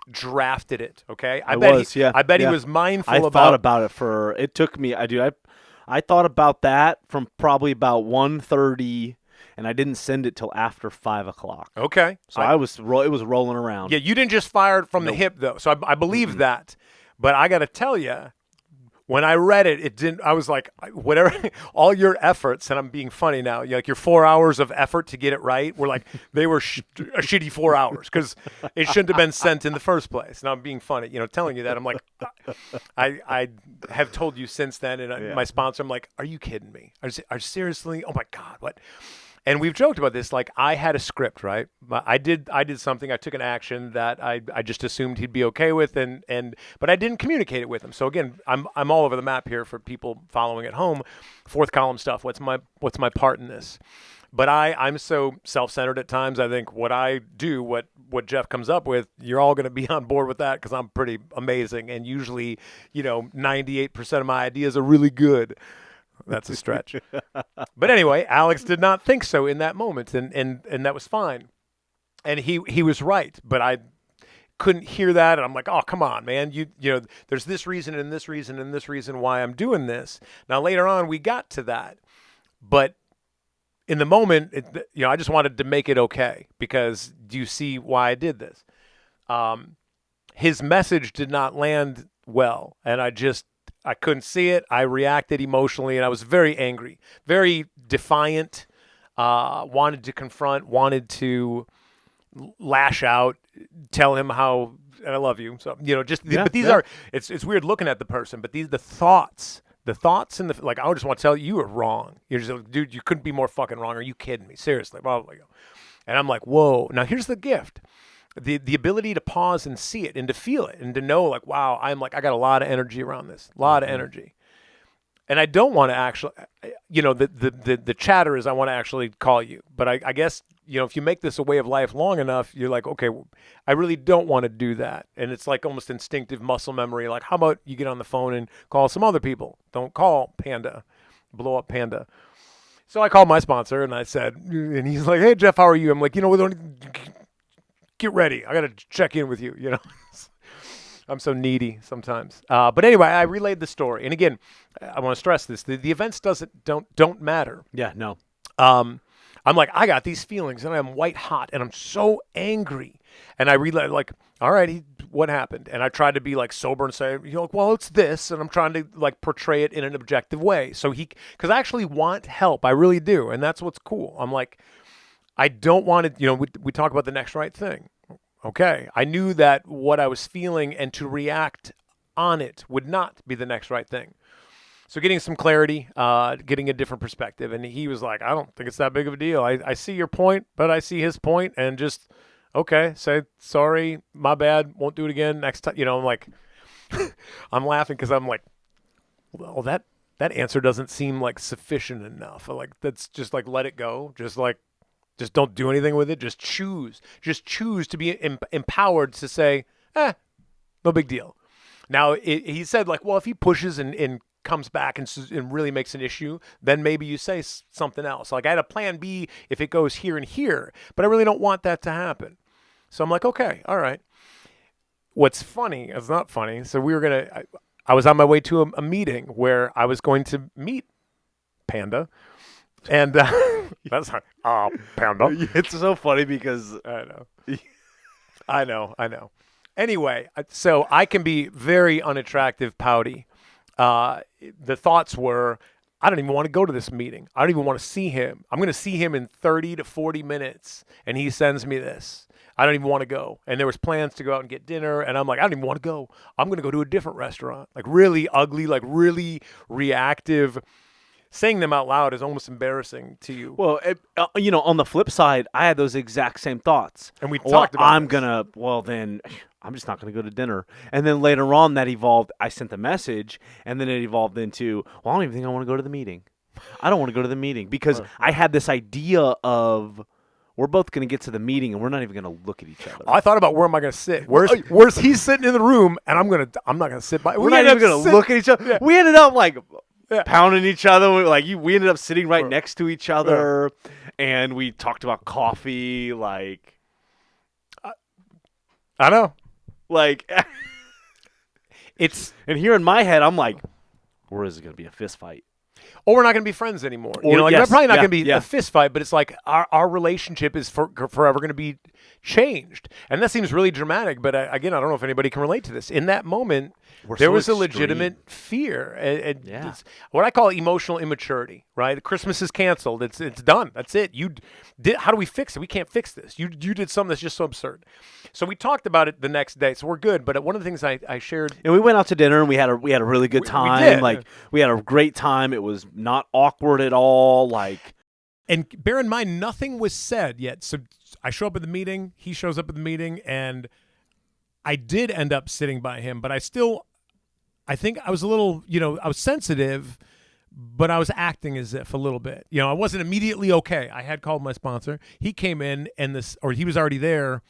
drafted it. Okay, I bet he was mindful.
I thought about it it took me. I thought about that from probably about 1:30, and I didn't send it till after 5:00.
Okay,
so it was rolling around.
Yeah, you didn't just fire it from the hip though. So I believe that, but I got to tell you, when I read it, it didn't. I was like, whatever, all your efforts, and I'm being funny now. Like your 4 hours of effort to get it right were like they were a shitty 4 hours because it shouldn't have been sent in the first place. Now I'm being funny, telling you that. I'm like, I have told you since then, and my sponsor, I'm like, are you kidding me? Are seriously? Oh my God, what? And we've joked about this. Like I had a script, right? I did something. I took an action that I just assumed he'd be okay with, but I didn't communicate it with him. So again, I'm all over the map here for people following at home. Fourth column stuff. What's my part in this? But I'm so self-centered at times. I think what I do, what Jeff comes up with, you're all going to be on board with that because I'm pretty amazing, and usually, 98% of my ideas are really good. That's a stretch. But anyway, Alex did not think so in that moment, and that was fine. And he was right, but I couldn't hear that, and I'm like, oh, come on, man. There's this reason and this reason and this reason why I'm doing this. Now, later on, we got to that. But in the moment, I just wanted to make it okay because do you see why I did this? His message did not land well, and I couldn't see it. I reacted emotionally, and I was very angry, very defiant, wanted to confront, wanted to lash out, tell him how, and I love you. So, but these are, it's weird looking at the person, but the thoughts and like, I just want to tell you were wrong. You're just like, dude, you couldn't be more fucking wrong. Are you kidding me? Seriously. Blah, blah, blah. And I'm like, whoa. Now here's the gift. The ability to pause and see it and to feel it and to know like, wow, I got a lot of energy around this, a lot of energy. And I don't want to actually, the chatter is I want to actually call you. But I guess, if you make this a way of life long enough, you're like, okay, I really don't want to do that. And it's like almost instinctive muscle memory. Like, how about you get on the phone and call some other people? Don't call Panda, blow up Panda. So I called my sponsor and I said, and he's like, hey, Jeff, how are you? I'm like, we don't get ready. I got to check in with you, I'm so needy sometimes. But anyway, I relayed the story. And again, I want to stress this. The events don't matter.
Yeah, no.
I'm like, I got these feelings and I'm white hot and I'm so angry. And I relayed like, all right, what happened. And I tried to be like sober and say, well, it's this. And I'm trying to like portray it in an objective way. So because I actually want help. I really do. And that's what's cool. I'm like, I don't want to, we talk about the next right thing. Okay. I knew that what I was feeling and to react on it would not be the next right thing. So getting some clarity, getting a different perspective. And he was like, I don't think it's that big of a deal. I see your point, but I see his point, and just, okay, say, sorry, my bad, won't do it again next time. I'm like, I'm laughing because I'm like, well, that answer doesn't seem like sufficient enough. Like, that's just like, let it go. Just don't do anything with it. Just choose to be empowered to say, no big deal. Now, he said, like, well, if he pushes and comes back and really makes an issue, then maybe you say something else. Like, I had a plan B if it goes here and here, but I really don't want that to happen. So I'm like, okay, all right. What's funny, it's not funny. So I was on my way to a meeting where I was going to meet Panda. And that's Panda.
It's so funny because
I know. Anyway, so I can be very unattractive, pouty. The thoughts were, I don't even want to go to this meeting. I don't even want to see him. I'm going to see him in 30 to 40 minutes, and he sends me this. I don't even want to go. And there was plans to go out and get dinner, and I'm like, I don't even want to go. I'm going to go to a different restaurant. Like, really ugly, like really reactive. Saying them out loud is almost embarrassing to you.
Well, on the flip side, I had those exact same thoughts.
And we talked about
then I'm just not going to go to dinner. And then later on that evolved, I sent the message, and then it evolved into, well, I don't even think I want to go to the meeting. I don't want to go to the meeting because I had this idea of, we're both going to get to the meeting and we're not even going to look at each other.
I thought about where am I going to sit? Where's he sitting in the room, and I'm not going to sit by.
We're not even going to look at each other. Yeah. We ended up like pounding each other. We ended up sitting right next to each other, and we talked about coffee. Like,
I know.
Like, and here in my head, I'm like, where is it going to be a fist fight?
Or we're not going to be friends anymore.
Or,
we're probably not going to be a fist fight, but it's like our relationship is forever going to be changed. And that seems really dramatic, but again, I don't know if anybody can relate to this. In that moment, there was a legitimate fear. It's what I call emotional immaturity, right? Christmas is canceled. It's done. That's it. How do we fix it? We can't fix this. You did something that's just so absurd. So we talked about it the next day, so we're good. But one of the things I shared,
and we went out to dinner and we had a really good time.
We did.
Like, we had a great time. It was not awkward at all. Like,
and bear in mind, nothing was said yet. So I show up at the meeting. He shows up at the meeting, and I did end up sitting by him. But I think I was a little, I was sensitive, but I was acting as if a little bit. I wasn't immediately okay. I had called my sponsor. He came in, he was already there.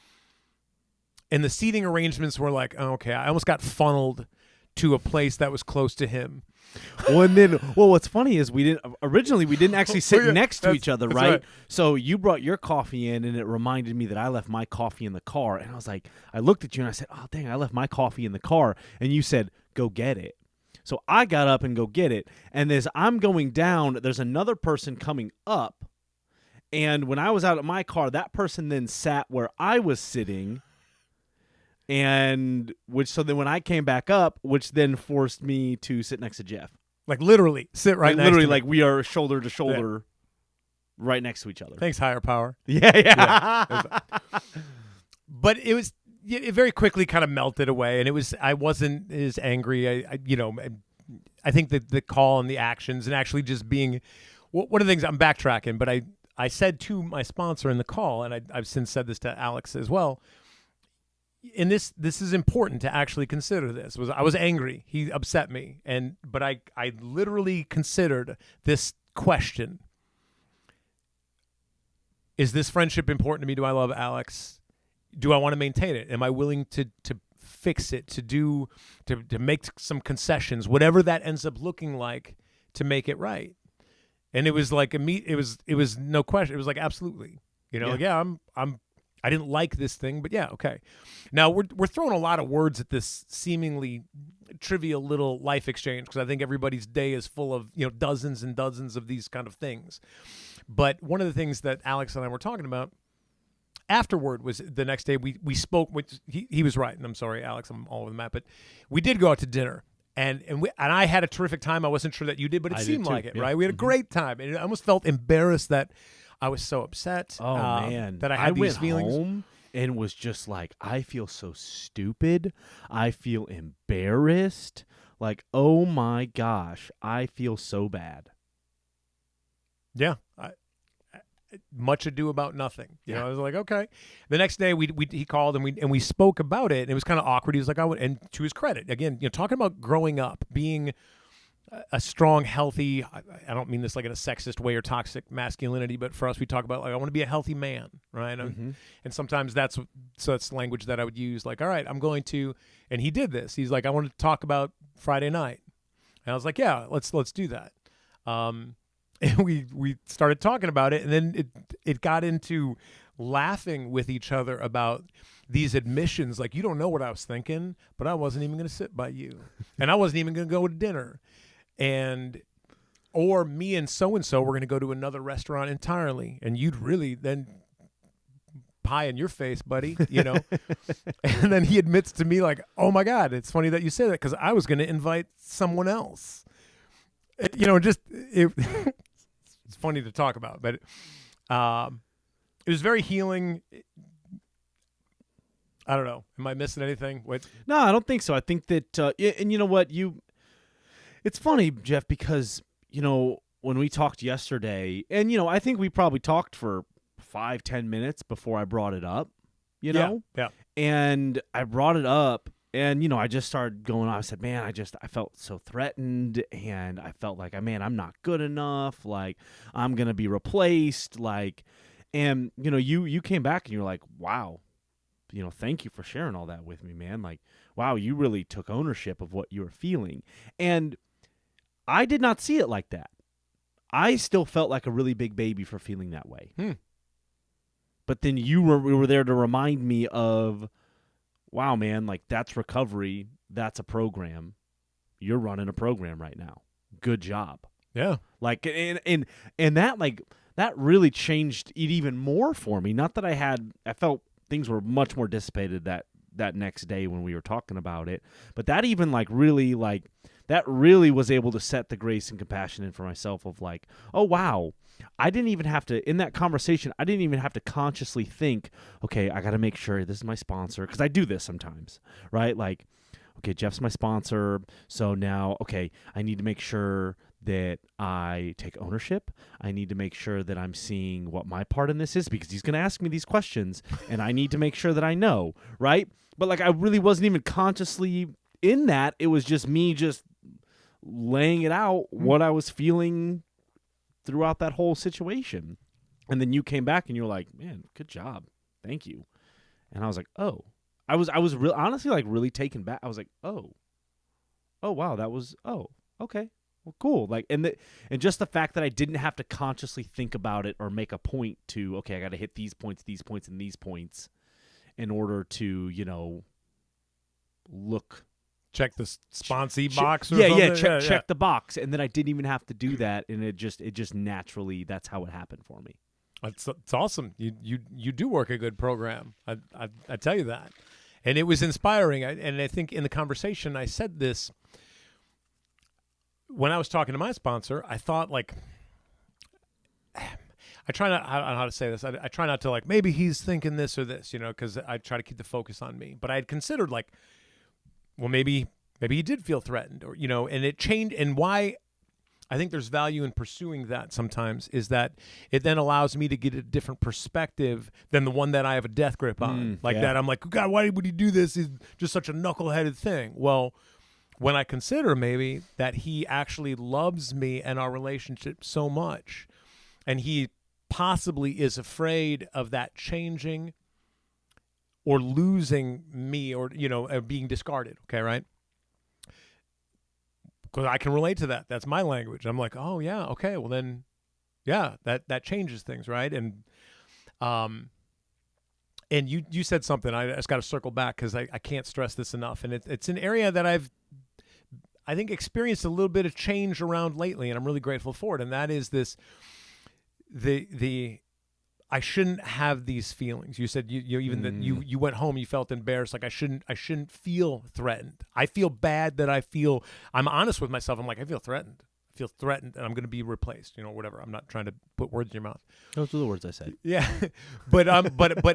And the seating arrangements were like, oh, okay, I almost got funneled to a place that was close to him.
What's funny is we didn't actually sit next to each other, right? So you brought your coffee in, and it reminded me that I left my coffee in the car. And I was like, I looked at you and I said, oh, dang, I left my coffee in the car. And you said, go get it. So I got up and go get it. And as I'm going down, there's another person coming up. And when I was out of my car, that person then sat where I was sitting. And so then when I came back up, which then forced me to sit next to Jeff.
Like, literally sit right next to me.
Like we are shoulder to shoulder right next to each other.
Thanks, higher power.
Yeah.
But it very quickly kind of melted away, and I wasn't as angry. I think that the call and the actions and actually just being one of the things, I'm backtracking, but I said to my sponsor in the call, and I've since said this to Alex as well, and this is important to actually consider this. I was angry. He upset me. But I literally considered this question. Is this friendship important to me? Do I love Alex? Do I want to maintain it? Am I willing to fix it, to make some concessions, whatever that ends up looking like, to make it right? And it was like it was no question. It was like, absolutely. I didn't like this thing, but yeah, okay. Now we're throwing a lot of words at this seemingly trivial little life exchange, because I think everybody's day is full of dozens and dozens of these kind of things. But one of the things that Alex and I were talking about, afterward was the next day we spoke. He was right, and I'm sorry, Alex, I'm all over the map, but we did go out to dinner. And I had a terrific time. I wasn't sure that you did, but it seemed like it, right? We had a great time, and I almost felt embarrassed that I was so upset.
Oh man,
that I had these feelings.
Home and was just like, I feel so stupid. I feel embarrassed. Like, oh my gosh, I feel so bad.
Yeah, much ado about nothing. You know, I was like, okay. The next day, he called and we spoke about it, and it was kind of awkward. He was like, and to his credit, again, talking about growing up, being a strong, healthy. I don't mean this like in a sexist way or toxic masculinity, but for us, we talk about like I want to be a healthy man, right? And sometimes that's language that I would use. Like, all right, I'm going to, and he did this. He's like, I want to talk about Friday night, and I was like, yeah, let's do that. And we started talking about it, and then it got into laughing with each other about these admissions. Like, you don't know what I was thinking, but I wasn't even going to sit by you, and I wasn't even going to go to dinner, or me and so were going to go to another restaurant entirely, and you'd really then pie in your face, buddy, And then he admits to me like, oh my God, it's funny that you say that because I was going to invite someone else. It's funny to talk about, but it was very healing. I don't know. Am I missing anything? What?
No, I don't think so. I think that, and you know what? It's funny, Jeff, because, when we talked yesterday, and, I think we probably talked for 5-10 minutes before I brought it up,
Yeah.
And I brought it up, and, I just started going on. I said, man, I felt so threatened, and I felt like, man, I'm not good enough. Like, I'm going to be replaced. Like, and, you came back and you're like, wow, thank you for sharing all that with me, man. Like, wow, you really took ownership of what you were feeling. And I did not see it like that. I still felt like a really big baby for feeling that way. But then you were there to remind me of, wow, man, like that's recovery. That's a program. You're running a program right now. Good job.
Yeah.
Like, and that, like, that really changed it even more for me. Not that I felt things were much more dissipated that next day when we were talking about it, but that even that really was able to set the grace and compassion in for myself of like, oh wow, I didn't even have to, in that conversation, I didn't even have to consciously think, okay, I got to make sure this is my sponsor, because I do this sometimes, right? Like, okay, Jeff's my sponsor, so now, okay, I need to make sure that I take ownership. I need to make sure that I'm seeing what my part in this is, because he's going to ask me these questions, and I need to make sure that I know, right? But like, I really wasn't even consciously in that. It was just me just laying it out, what I was feeling throughout that whole situation. And then you came back and you were like, man, good job. Thank you. And I was like, oh. I was honestly like really taken back. I was like, oh wow, that was, oh, okay. Well, cool. Like, and just the fact that I didn't have to consciously think about it or make a point to, okay, I got to hit these points, and these points in order to, look.
Check the sponsee box or
something? Check the box. And then I didn't even have to do that. And it just naturally, that's how it happened for me.
It's awesome. You do work a good program. I tell you that. And it was inspiring. And I think in the conversation I said this, when I was talking to my sponsor, I thought like, I don't know how to say this. I try not to like, maybe he's thinking this or this, because I try to keep the focus on me. But I had considered like, well, maybe he did feel threatened, or, and it changed. And why I think there's value in pursuing that sometimes is that it then allows me to get a different perspective than the one that I have a death grip on. That I'm like, God, why would he do this? It's just such a knuckleheaded thing. Well, when I consider maybe that he actually loves me and our relationship so much, and he possibly is afraid of that changing or losing me, or, being discarded. Okay. Right. Because I can relate to that. That's my language. I'm like, oh yeah. Okay. Well then, yeah, that changes things. Right. And you said something, I just got to circle back because I can't stress this enough. And it's an area that I think experienced a little bit of change around lately, and I'm really grateful for it. And that is this, I shouldn't have these feelings. You said you even that you went home, you felt embarrassed. Like I shouldn't feel threatened. I feel bad that I'm honest with myself. I'm like, I feel threatened. I feel threatened and I'm going to be replaced, whatever. I'm not trying to put words in your mouth.
Those are the words I said.
Yeah. but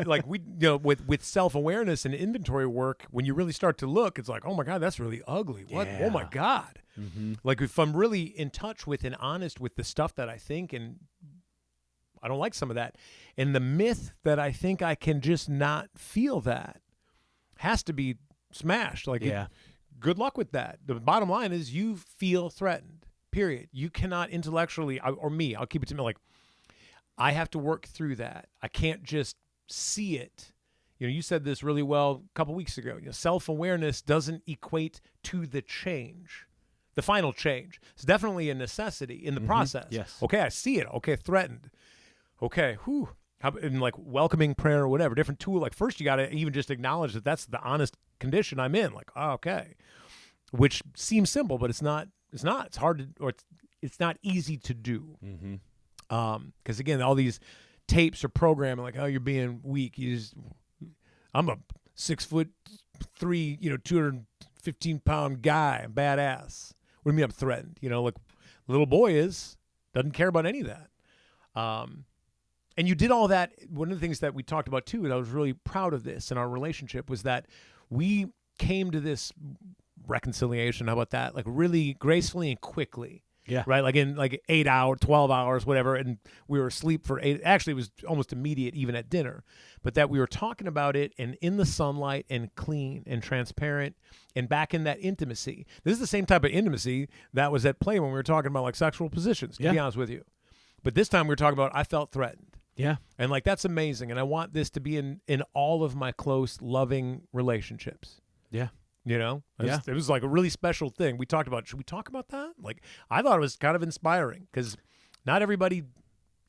like with self-awareness and inventory work, when you really start to look, it's like, oh my God, that's really ugly. What?
Yeah.
Oh my God. Like if I'm really in touch with and honest with the stuff that I think, and I don't like some of that. And the myth that I think I can just not feel that has to be smashed. Like, good luck with that. The bottom line is you feel threatened, period. You cannot intellectually, or me, I'll keep it to me, like, I have to work through that. I can't just see it. You said this really well a couple weeks ago. Self-awareness doesn't equate to the change. The final change. It's definitely a necessity in the process.
Yes.
Okay, I see it. Okay, threatened. Okay, whew. And like welcoming prayer or whatever, different tool. Like first you got to even just acknowledge that that's the honest condition I'm in. Like, oh, okay. Which seems simple, but it's not. It's not. It's hard to, or it's not easy to do. Because again, all these tapes are programming like, oh, you're being weak. I'm a 6'3", 215-pound guy, I'm badass. What do you mean I'm threatened? Like little boy doesn't care about any of that. And you did all that. One of the things that we talked about too, and I was really proud of this in our relationship, was that we came to this reconciliation. How about that? Like really gracefully and quickly.
Yeah.
Right. Like in 8 hours, 12 hours, whatever. And we were asleep for 8. Actually, it was almost immediate even at dinner. But that we were talking about it and in the sunlight and clean and transparent and back in that intimacy. This is the same type of intimacy that was at play when we were talking about like sexual positions, to be honest with you. But this time we were talking about I felt threatened.
Yeah.
And like that's amazing. And I want this to be in all of my close, loving relationships.
Yeah.
It was like a really special thing. We talked about, should we talk about that? Like, I thought it was kind of inspiring because not everybody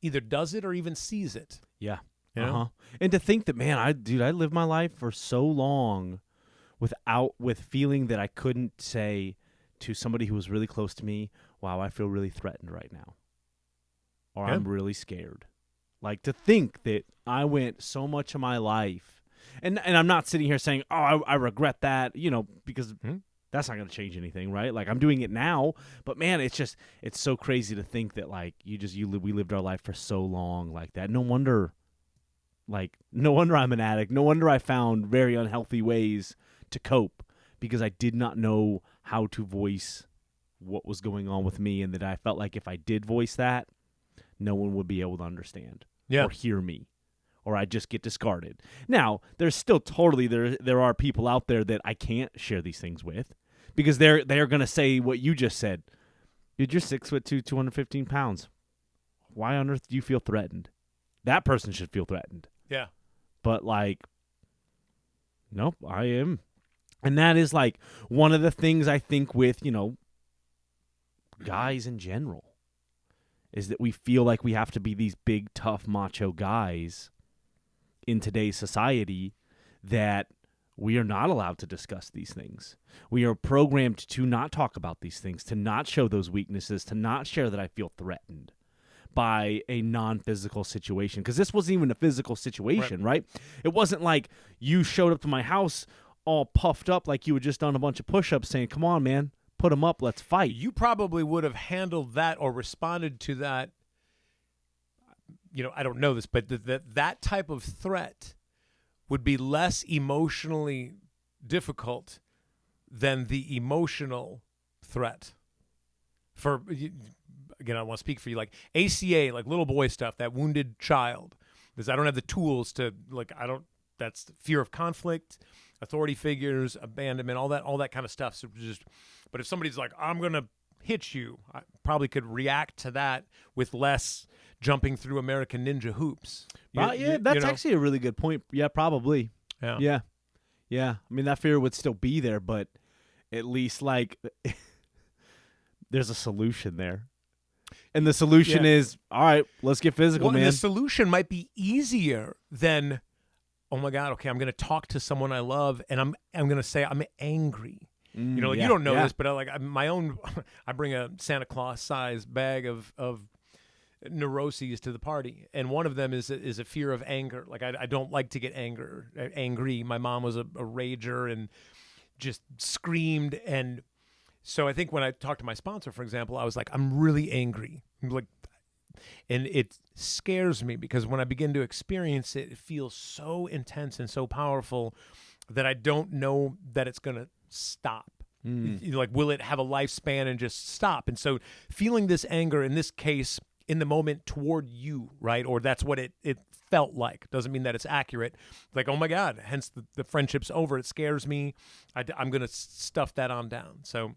either does it or even sees it.
Yeah. And to think that, man, I lived my life for so long with feeling that I couldn't say to somebody who was really close to me, wow, I feel really threatened right now. Or I'm really scared. Like to think that I went so much of my life, and I'm not sitting here saying, oh, I regret that, because that's not going to change anything, right? Like I'm doing it now, but man, it's so crazy to think that like we lived our life for so long like that. No wonder I'm an addict. No wonder I found very unhealthy ways to cope because I did not know how to voice what was going on with me, and that I felt like if I did voice that, no one would be able to understand or hear me, or I'd just get discarded. Now, there's still totally there are people out there that I can't share these things with because they're going to say what you just said. Dude, you're 6'2", 215 pounds. Why on earth do you feel threatened? That person should feel threatened.
Yeah.
But like, nope, I am. And that is like one of the things I think with, guys in general. Is that we feel like we have to be these big, tough, macho guys in today's society that we are not allowed to discuss these things. We are programmed to not talk about these things, to not show those weaknesses, to not share that I feel threatened by a non-physical situation. Because this wasn't even a physical situation, right? It wasn't like you showed up to my house all puffed up like you had just done a bunch of push-ups saying, come on, man. Put them up, let's fight.
You probably would have handled that or responded to that. I don't know this, but that type of threat would be less emotionally difficult than the emotional threat. Again, I want to speak for you, like ACA, like little boy stuff, that wounded child. Because I don't have the tools to, that's fear of conflict, authority figures, abandonment, all that kind of stuff. So but if somebody's like, I'm going to hit you, I probably could react to that with less jumping through American Ninja hoops.
That's actually a really good point. Yeah, probably.
Yeah.
I mean, that fear would still be there, but at least like there's a solution there. And the solution is, all right, let's get physical, man.
And the solution might be easier than, oh my God, okay, I'm going to talk to someone I love, and I'm going to say I'm angry. You don't know this, but I bring a Santa Claus size bag of neuroses to the party, and one of them is a fear of anger. Like I don't like to get angry. My mom was a rager and just screamed, and so I think when I talked to my sponsor, for example, I was like, I'm really angry. Like, and it scares me because when I begin to experience it, it feels so intense and so powerful that I don't know that it's going to stop. Like, will it have a lifespan and just stop? And so feeling this anger, in this case, in the moment toward you, right? Or that's what it felt like. Doesn't mean that it's accurate. Like, oh my God, hence the friendship's over. It scares me. I'm going to stuff that on down. So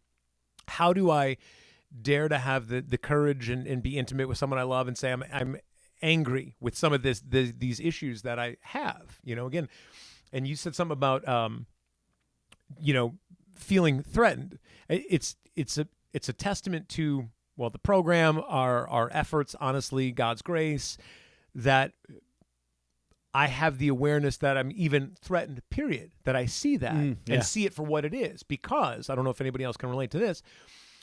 how do I dare to have the courage and be intimate with someone I love and say I'm angry with some of these issues that I have, again, and you said something about, feeling threatened. It's a testament to, well, the program, our efforts, honestly, God's grace, that I have the awareness that I'm even threatened, period, that I see that and see it for what it is. Because, I don't know if anybody else can relate to this,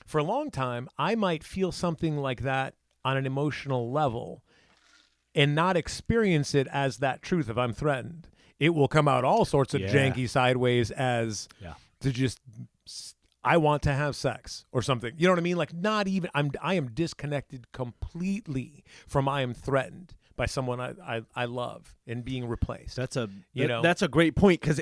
for a long time, I might feel something like that on an emotional level and not experience it as that truth of I'm threatened. It will come out all sorts of janky sideways as to just, I want to have sex or something. You know what I mean? Like, not even, I am disconnected completely from I am threatened by someone I love and being replaced.
That's a great point, because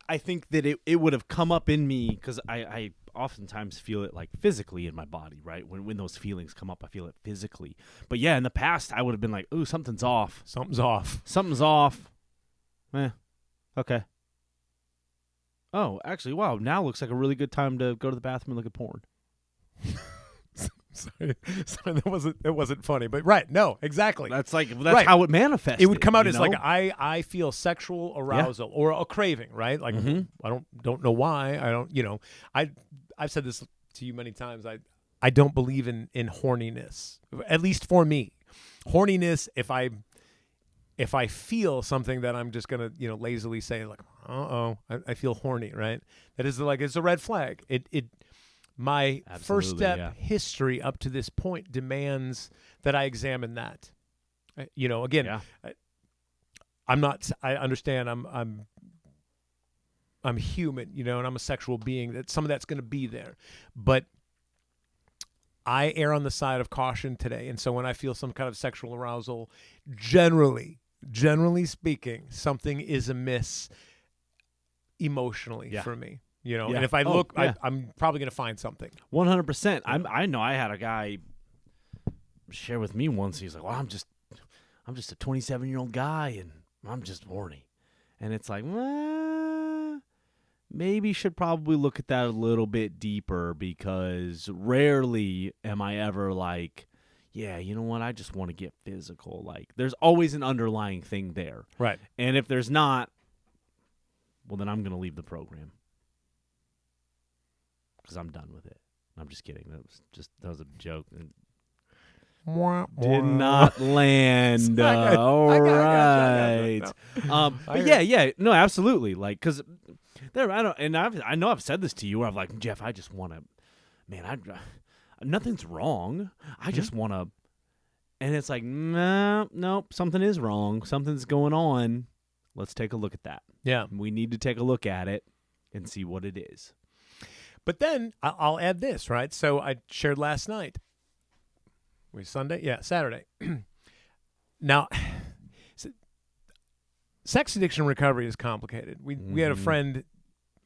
I think that it would have come up in me, because I oftentimes feel it like physically in my body, right? When those feelings come up, I feel it physically. But yeah, in the past, I would have been like, ooh, something's off.
Something's off.
Something's off. Okay. Oh, actually, wow, now looks like a really good time to go to the bathroom and look at porn.
Sorry, it wasn't funny, but right, no, exactly.
That's right. How it manifests.
It would come out as like I feel sexual arousal or a craving, right? Like I don't know why. I don't, I've said this to you many times. I don't believe in horniness, at least for me. Horniness, if I feel something that I'm just gonna lazily say like, I feel horny, right? That is like, it's a red flag. My first step history up to this point demands that I examine that. Again, I'm not. I understand. I'm human, and I'm a sexual being. That some of that's going to be there, but I err on the side of caution today. And so when I feel some kind of sexual arousal, generally speaking, something is amiss emotionally for me. And if I look, I'm probably going to find something.
100%. I know I had a guy share with me once. He's like, well, I'm just a 27-year-old guy, and I'm just horny. And it's like, maybe should probably look at that a little bit deeper, because rarely am I ever like, yeah, you know what? I just want to get physical. Like, there's always an underlying thing there.
Right.
And if there's not, well, then I'm going to leave the program, because I'm done with it. I'm just kidding. That was a joke. Did not land. All right. But yeah. No, absolutely. Like, because I know I've said this to you, where I'm like, Jeff, I just want to, man, nothing's wrong. I just want to, and it's like, nope, something is wrong. Something's going on. Let's take a look at that.
Yeah.
We need to take a look at it and see what it is.
But then I'll add this, right? So I shared last night. Was Sunday? Yeah, Saturday. Now, sex addiction recovery is complicated. We had a friend,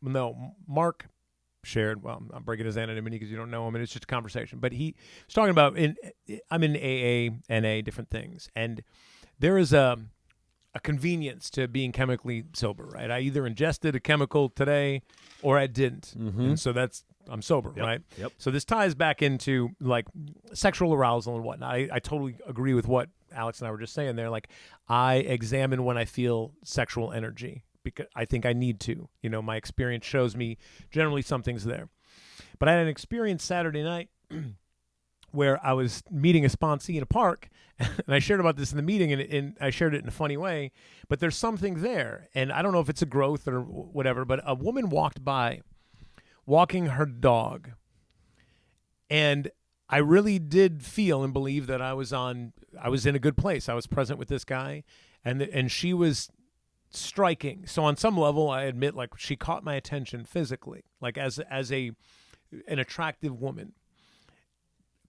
Mark shared, well, I'm breaking his anonymity because you don't know him, and it's just a conversation. But he was talking about, I'm in AA, NA, different things. And there is a convenience to being chemically sober, right? I either ingested a chemical today or I didn't. And so I'm sober, right?
Yep.
So this ties back into like sexual arousal and whatnot. I totally agree with what Alex and I were just saying there. Like, I examine when I feel sexual energy, because I think I need to. My experience shows me generally something's there. But I had an experience Saturday night where I was meeting a sponsee in a park, and I shared about this in the meeting, and I shared it in a funny way, but there's something there, and I don't know if it's a growth or whatever, but a woman walked by walking her dog, and I really did feel and believe that I was in a good place. I was present with this guy, and she was striking. So on some level, I admit, like, she caught my attention physically, like as an attractive woman.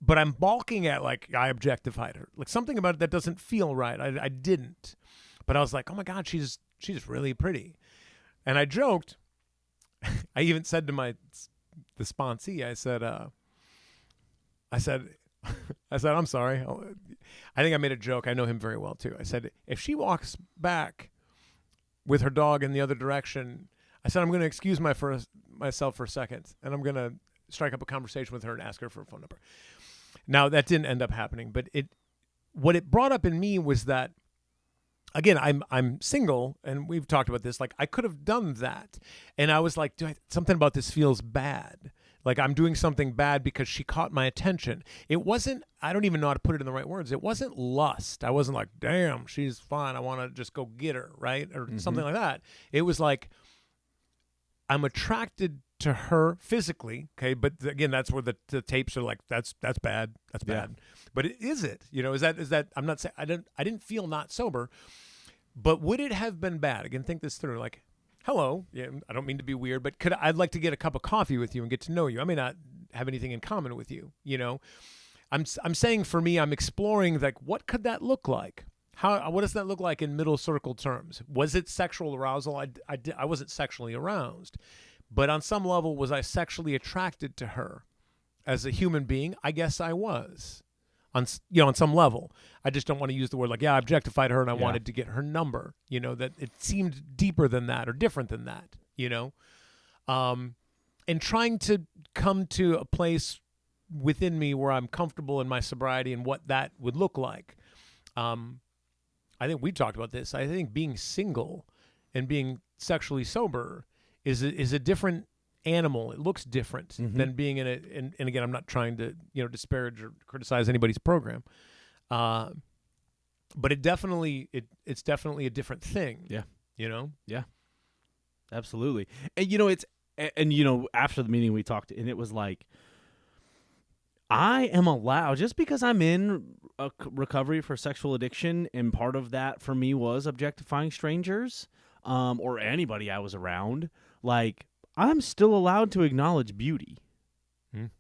But I'm balking at, like, I objectified her. Like, something about it that doesn't feel right. I didn't. But I was like, oh my God, she's really pretty. And I joked. I even said to the sponsee, I said, I'm sorry. I think I made a joke. I know him very well too. I said, if she walks back with her dog in the other direction, I said, I'm going to excuse myself for a second, and I'm going to strike up a conversation with her and ask her for a phone number. Now, that didn't end up happening, but what it brought up in me was that, again, I'm single, and we've talked about this. Like, I could have done that, and I was like, something about this feels bad. Like, I'm doing something bad because she caught my attention. It wasn't, I don't even know how to put it in the right words. It wasn't lust. I wasn't like, damn, she's fine, I want to just go get her, right? Or something like that. It was like, I'm attracted to her physically, okay? But again, that's where the tapes are like, that's bad. That's bad. But is it? You know, is that I'm not saying, I didn't feel not sober, but would it have been bad? Again, think this through. Like, hello, yeah, I don't mean to be weird, but I'd like to get a cup of coffee with you and get to know you. I may not have anything in common with you, you know. I'm saying, for me, I'm exploring, like, what could that look like? What does that look like in middle circle terms? Was it sexual arousal? I wasn't sexually aroused, but on some level, was I sexually attracted to her as a human being? I guess I was. On some level, I just don't want to use the word like, I objectified her and I wanted to get her number. You know, that it seemed deeper than that or different than that. You know, and trying to come to a place within me where I'm comfortable in my sobriety and what that would look like. I think we talked about this. I think being single and being sexually sober is a different animal. It looks different than being and again, I'm not trying to, disparage or criticize anybody's program. But it's definitely a different thing.
Yeah.
Yeah.
Absolutely. And after the meeting we talked, and it was like, I am allowed, just because I'm in a recovery for sexual addiction, and part of that for me was objectifying strangers, or anybody I was around, like, I'm still allowed to acknowledge beauty,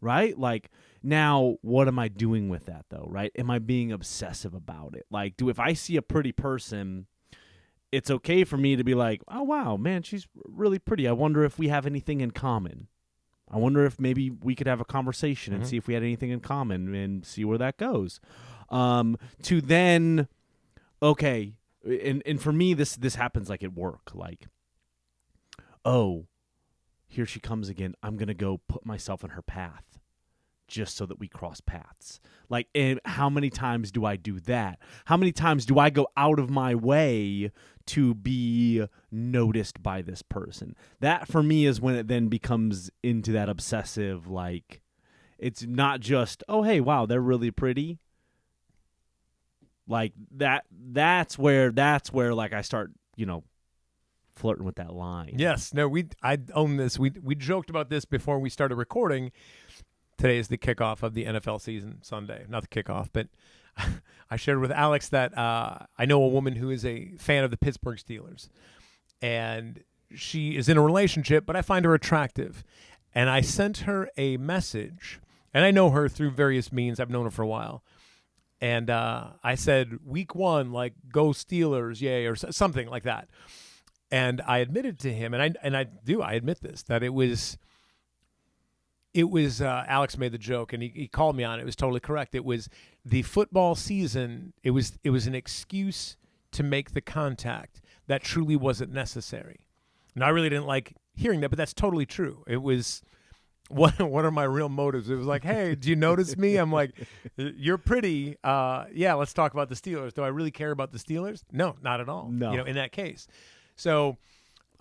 right? Like, now, what am I doing with that, though, right? Am I being obsessive about it? Like, if I see a pretty person, it's okay for me to be like, oh, wow, man, she's really pretty. I wonder if we have anything in common. I wonder if maybe we could have a conversation and see if we had anything in common and see where that goes. To then, okay, and for me, this happens like at work. Like, oh, here she comes again. I'm going to go put myself in her path just so that we cross paths. Like, and how many times do I do that? How many times do I go out of my way to be noticed by this person? That for me is when it then becomes into that obsessive, like, it's not just, oh, hey, wow, they're really pretty. Like, that's where like I start, flirting with that line.
Yes. No, I own this. We joked about this before we started recording. Today is the kickoff of the NFL season, Sunday. Not the kickoff, but I shared with Alex that I know a woman who is a fan of the Pittsburgh Steelers, and she is in a relationship, but I find her attractive. And I sent her a message, and I know her through various means. I've known her for a while. And I said, week 1, like, go Steelers, yay, or something like that. And I admitted to him, and I admit this, that it was Alex made the joke, and he called me on it. It was totally correct. It was the football season. It was an excuse to make the contact that truly wasn't necessary. And I really didn't like hearing that, but that's totally true. It was, what are my real motives? It was like, hey, do you notice me? I'm like, you're pretty. Yeah, let's talk about the Steelers. Do I really care about the Steelers? No, not at all.
No.
In that case. So,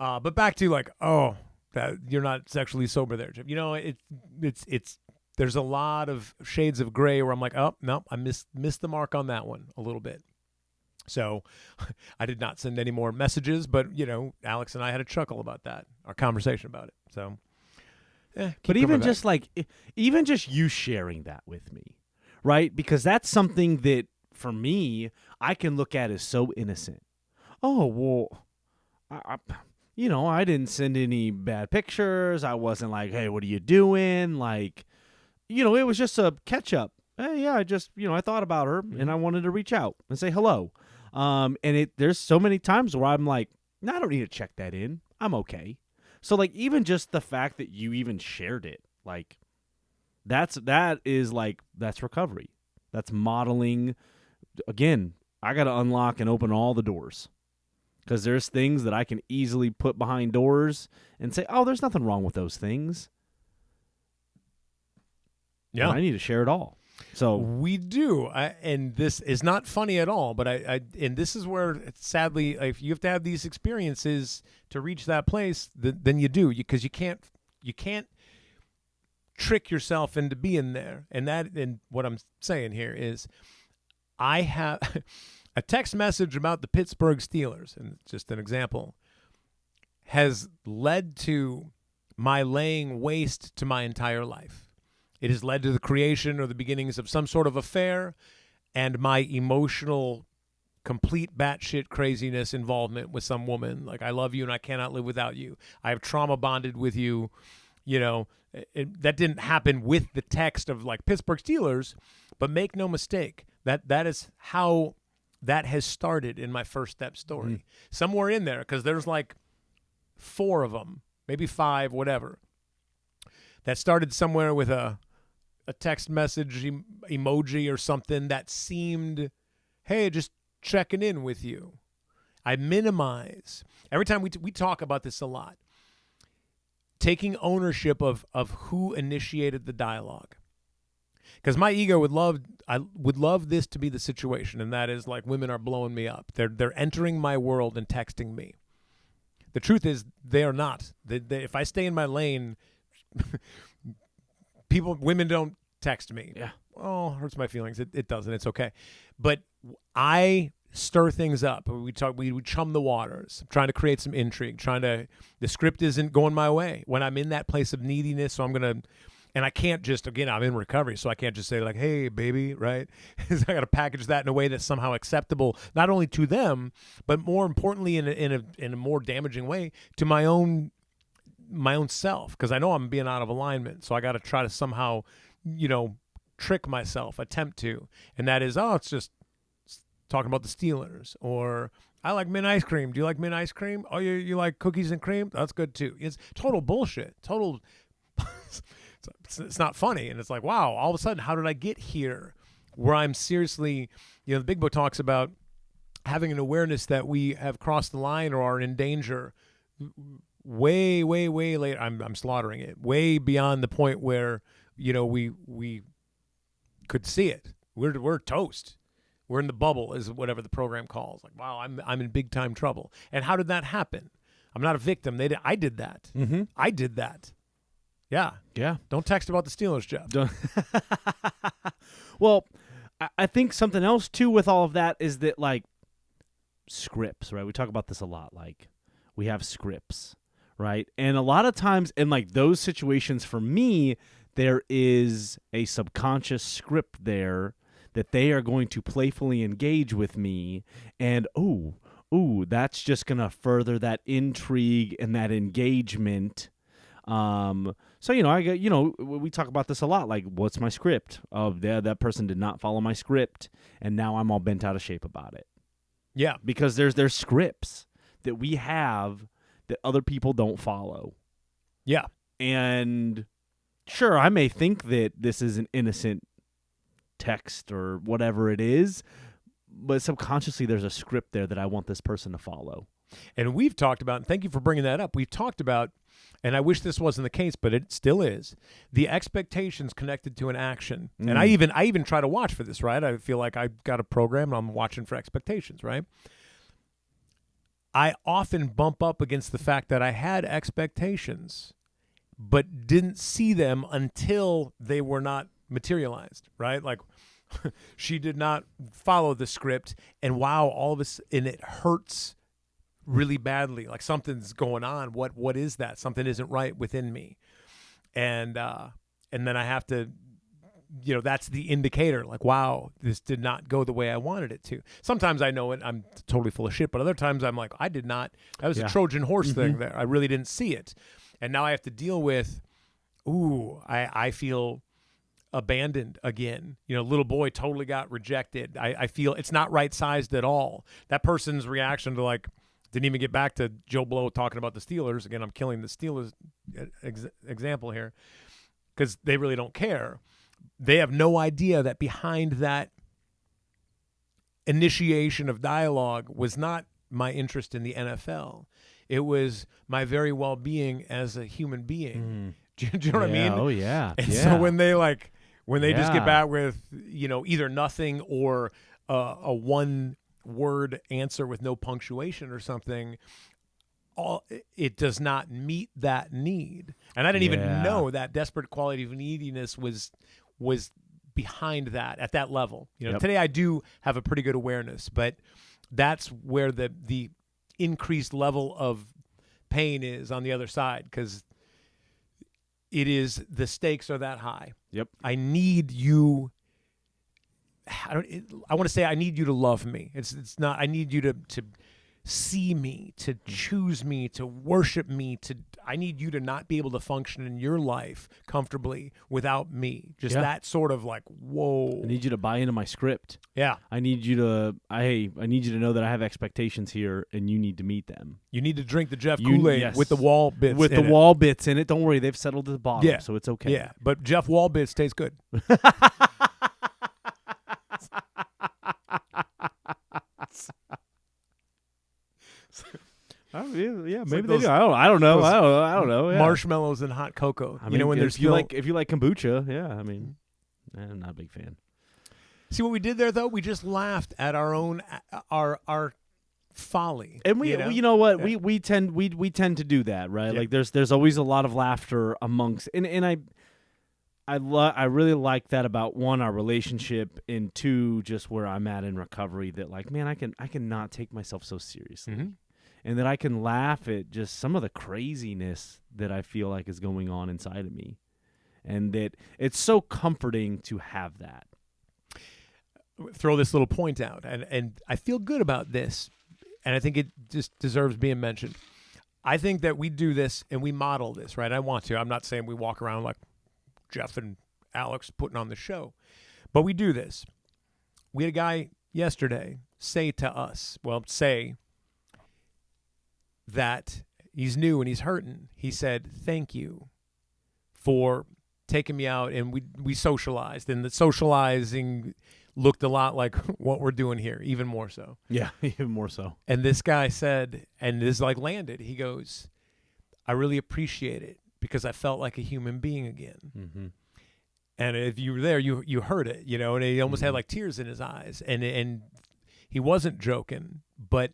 but back to, like, oh, that you're not sexually sober there, Jeff. It's there's a lot of shades of gray where I'm like, oh, no, I missed the mark on that one a little bit. So I did not send any more messages, but, Alex and I had a chuckle about that, our conversation about it. So
But
coming
even
back.
just like, even just you sharing that with me, right? Because that's something that for me, I can look at as so innocent. Oh, well, I didn't send any bad pictures. I wasn't like, hey, what are you doing? Like, it was just a catch up. Hey, yeah, I just, I thought about her and I wanted to reach out and say hello. And there's so many times where I'm like, no, I don't need to check that in. I'm okay. So like, even just the fact that you even shared it, like, that's recovery. That's modeling. Again, I got to unlock and open all the doors because there's things that I can easily put behind doors and say, oh, there's nothing wrong with those things.
Yeah.
And I need to share it all. So
we do, and this is not funny at all. But and this is where, sadly, if you have to have these experiences to reach that place, then you do, because you can't trick yourself into being there. And what I'm saying here is, I have a text message about the Pittsburgh Steelers, and just an example, has led to my laying waste to my entire life. It has led to the creation or the beginnings of some sort of affair and my emotional, complete batshit craziness involvement with some woman. Like, I love you and I cannot live without you. I have trauma bonded with you. That didn't happen with the text of like Pittsburgh Steelers, but make no mistake, that is how that has started in my first step story.
Mm-hmm.
Somewhere in there, because there's like 4 of them, maybe 5, whatever, that started somewhere with a text message emoji or something that seemed, hey, just checking in with you. I minimize. Every time we talk about this a lot, taking ownership of who initiated the dialogue. Because my ego would love this to be the situation, and that is like, women are blowing me up. They're entering my world and texting me. The truth is, they are not. If I stay in my lane, women don't text me.
Yeah.
Oh, hurts my feelings. It doesn't. It's okay. But I stir things up. We chum the waters. I'm trying to create some intrigue. The script isn't going my way when I'm in that place of neediness. So and I can't just, again, I'm in recovery, so I can't just say like, hey, baby, right? I got to package that in a way that's somehow acceptable, not only to them, but more importantly, in a more damaging way, to my own self, because I know I'm being out of alignment. So I got to try to somehow, trick myself, attempt to, and that is, it's just talking about the Steelers, or I like mint ice cream. Do you like mint ice cream? Oh, you like cookies and cream? That's good too. It's total bullshit. Total. It's not funny, and it's like, wow, all of a sudden, how did I get here? Where I'm seriously, the Big Book talks about having an awareness that we have crossed the line or are in danger way, way, way later. I'm slaughtering it way beyond the point where we could see it. We're toast. We're in the bubble, is whatever the program calls. Like, wow, I'm in big time trouble. And how did that happen? I'm not a victim. I did that.
Mm-hmm.
I did that. Yeah.
Yeah.
Don't text about the Steelers, Jeff.
Well, I think something else too with all of that is that, like, scripts, right? We talk about this a lot. Like, we have scripts, right? And a lot of times in like those situations, for me, there is a subconscious script there that they are going to playfully engage with me, and that's just gonna further that intrigue and that engagement. So I get, we talk about this a lot. Like, what's my script? That person did not follow my script, and now I'm all bent out of shape about it.
Yeah,
because there's scripts that we have that other people don't follow.
Yeah,
and sure, I may think that this is an innocent text or whatever it is, but subconsciously there's a script there that I want this person to follow.
And we've talked about, and thank you for bringing that up, we've talked about, and I wish this wasn't the case, but it still is, the expectations connected to an action. And I even try to watch for this, right? I feel like I've got a program and I'm watching for expectations, right? I often bump up against the fact that I had expectations, but didn't see them until they were not materialized, right? Like, she did not follow the script, and wow, all of us, and it hurts really badly. Like, something's going on. What is that? Something isn't right within me. and then I have to, that's the indicator. Like, wow, this did not go the way I wanted it to. Sometimes I know it, I'm totally full of shit, but other times I'm like, I did not. That was a Trojan horse thing there. I really didn't see it, and now I have to deal with. Ooh, I feel abandoned again. Little boy totally got rejected. I feel it's not right sized at all. That person's reaction to didn't even get back to Joe Blow talking about the Steelers. Again, I'm killing the Steelers example here because they really don't care. They have no idea that behind that initiation of dialogue was not my interest in the NFL. It was my very well-being as a human being. Do you know what I mean?
Oh, yeah.
And so when they just get back with, either nothing or a one-word answer with no punctuation or something, it does not meet that need. And I didn't even know that desperate quality of neediness was behind that at that level. Today I do have a pretty good awareness, but that's where the increased level of pain is on the other side, because the stakes are that high.
Yep.
I need you. I want to say I need you to love me. It's not. I need you to see me, to choose me, to worship me. I need you to not be able to function in your life comfortably without me. Just that sort of whoa.
I need you to buy into my script.
Yeah.
I need you to. I need you to know that I have expectations here, and you need to meet them.
You need to drink the Jeff Kool-Aid with the wall bits.
With the wall bits in it. Don't worry, they've settled to the bottom, so it's okay.
Yeah, but Jeff Wall bits taste good.
Maybe they do. I don't know. I don't know. Yeah.
Marshmallows and hot cocoa.
I mean,
when
if you like kombucha, I'm not a big fan.
See what we did there, though? We just laughed at our own our folly.
And you know what? Yeah. We tend to do that, right? Yeah. Like there's always a lot of laughter amongst, and I really like that about, one, our relationship, and two, just where I'm at in recovery, that man, I can not take myself so seriously. Mm-hmm. And that I can laugh at just some of the craziness that I feel like is going on inside of me. And that it's so comforting to have that.
Throw this little point out, and I feel good about this, and I think it just deserves being mentioned. I think that we do this and we model this, right? I want to. I'm not saying we walk around like Jeff and Alex putting on the show, but we do this. We had a guy yesterday say that he's new and he's hurting. He said, "Thank you for taking me out," and we socialized, and the socializing looked a lot like what we're doing here, even more so.
Yeah, even more so.
And this guy said, and this landed, he goes, "I really appreciate it because I felt like a human being again." Mm-hmm. And if you were there, you heard it, and he almost had tears in his eyes, and he wasn't joking. But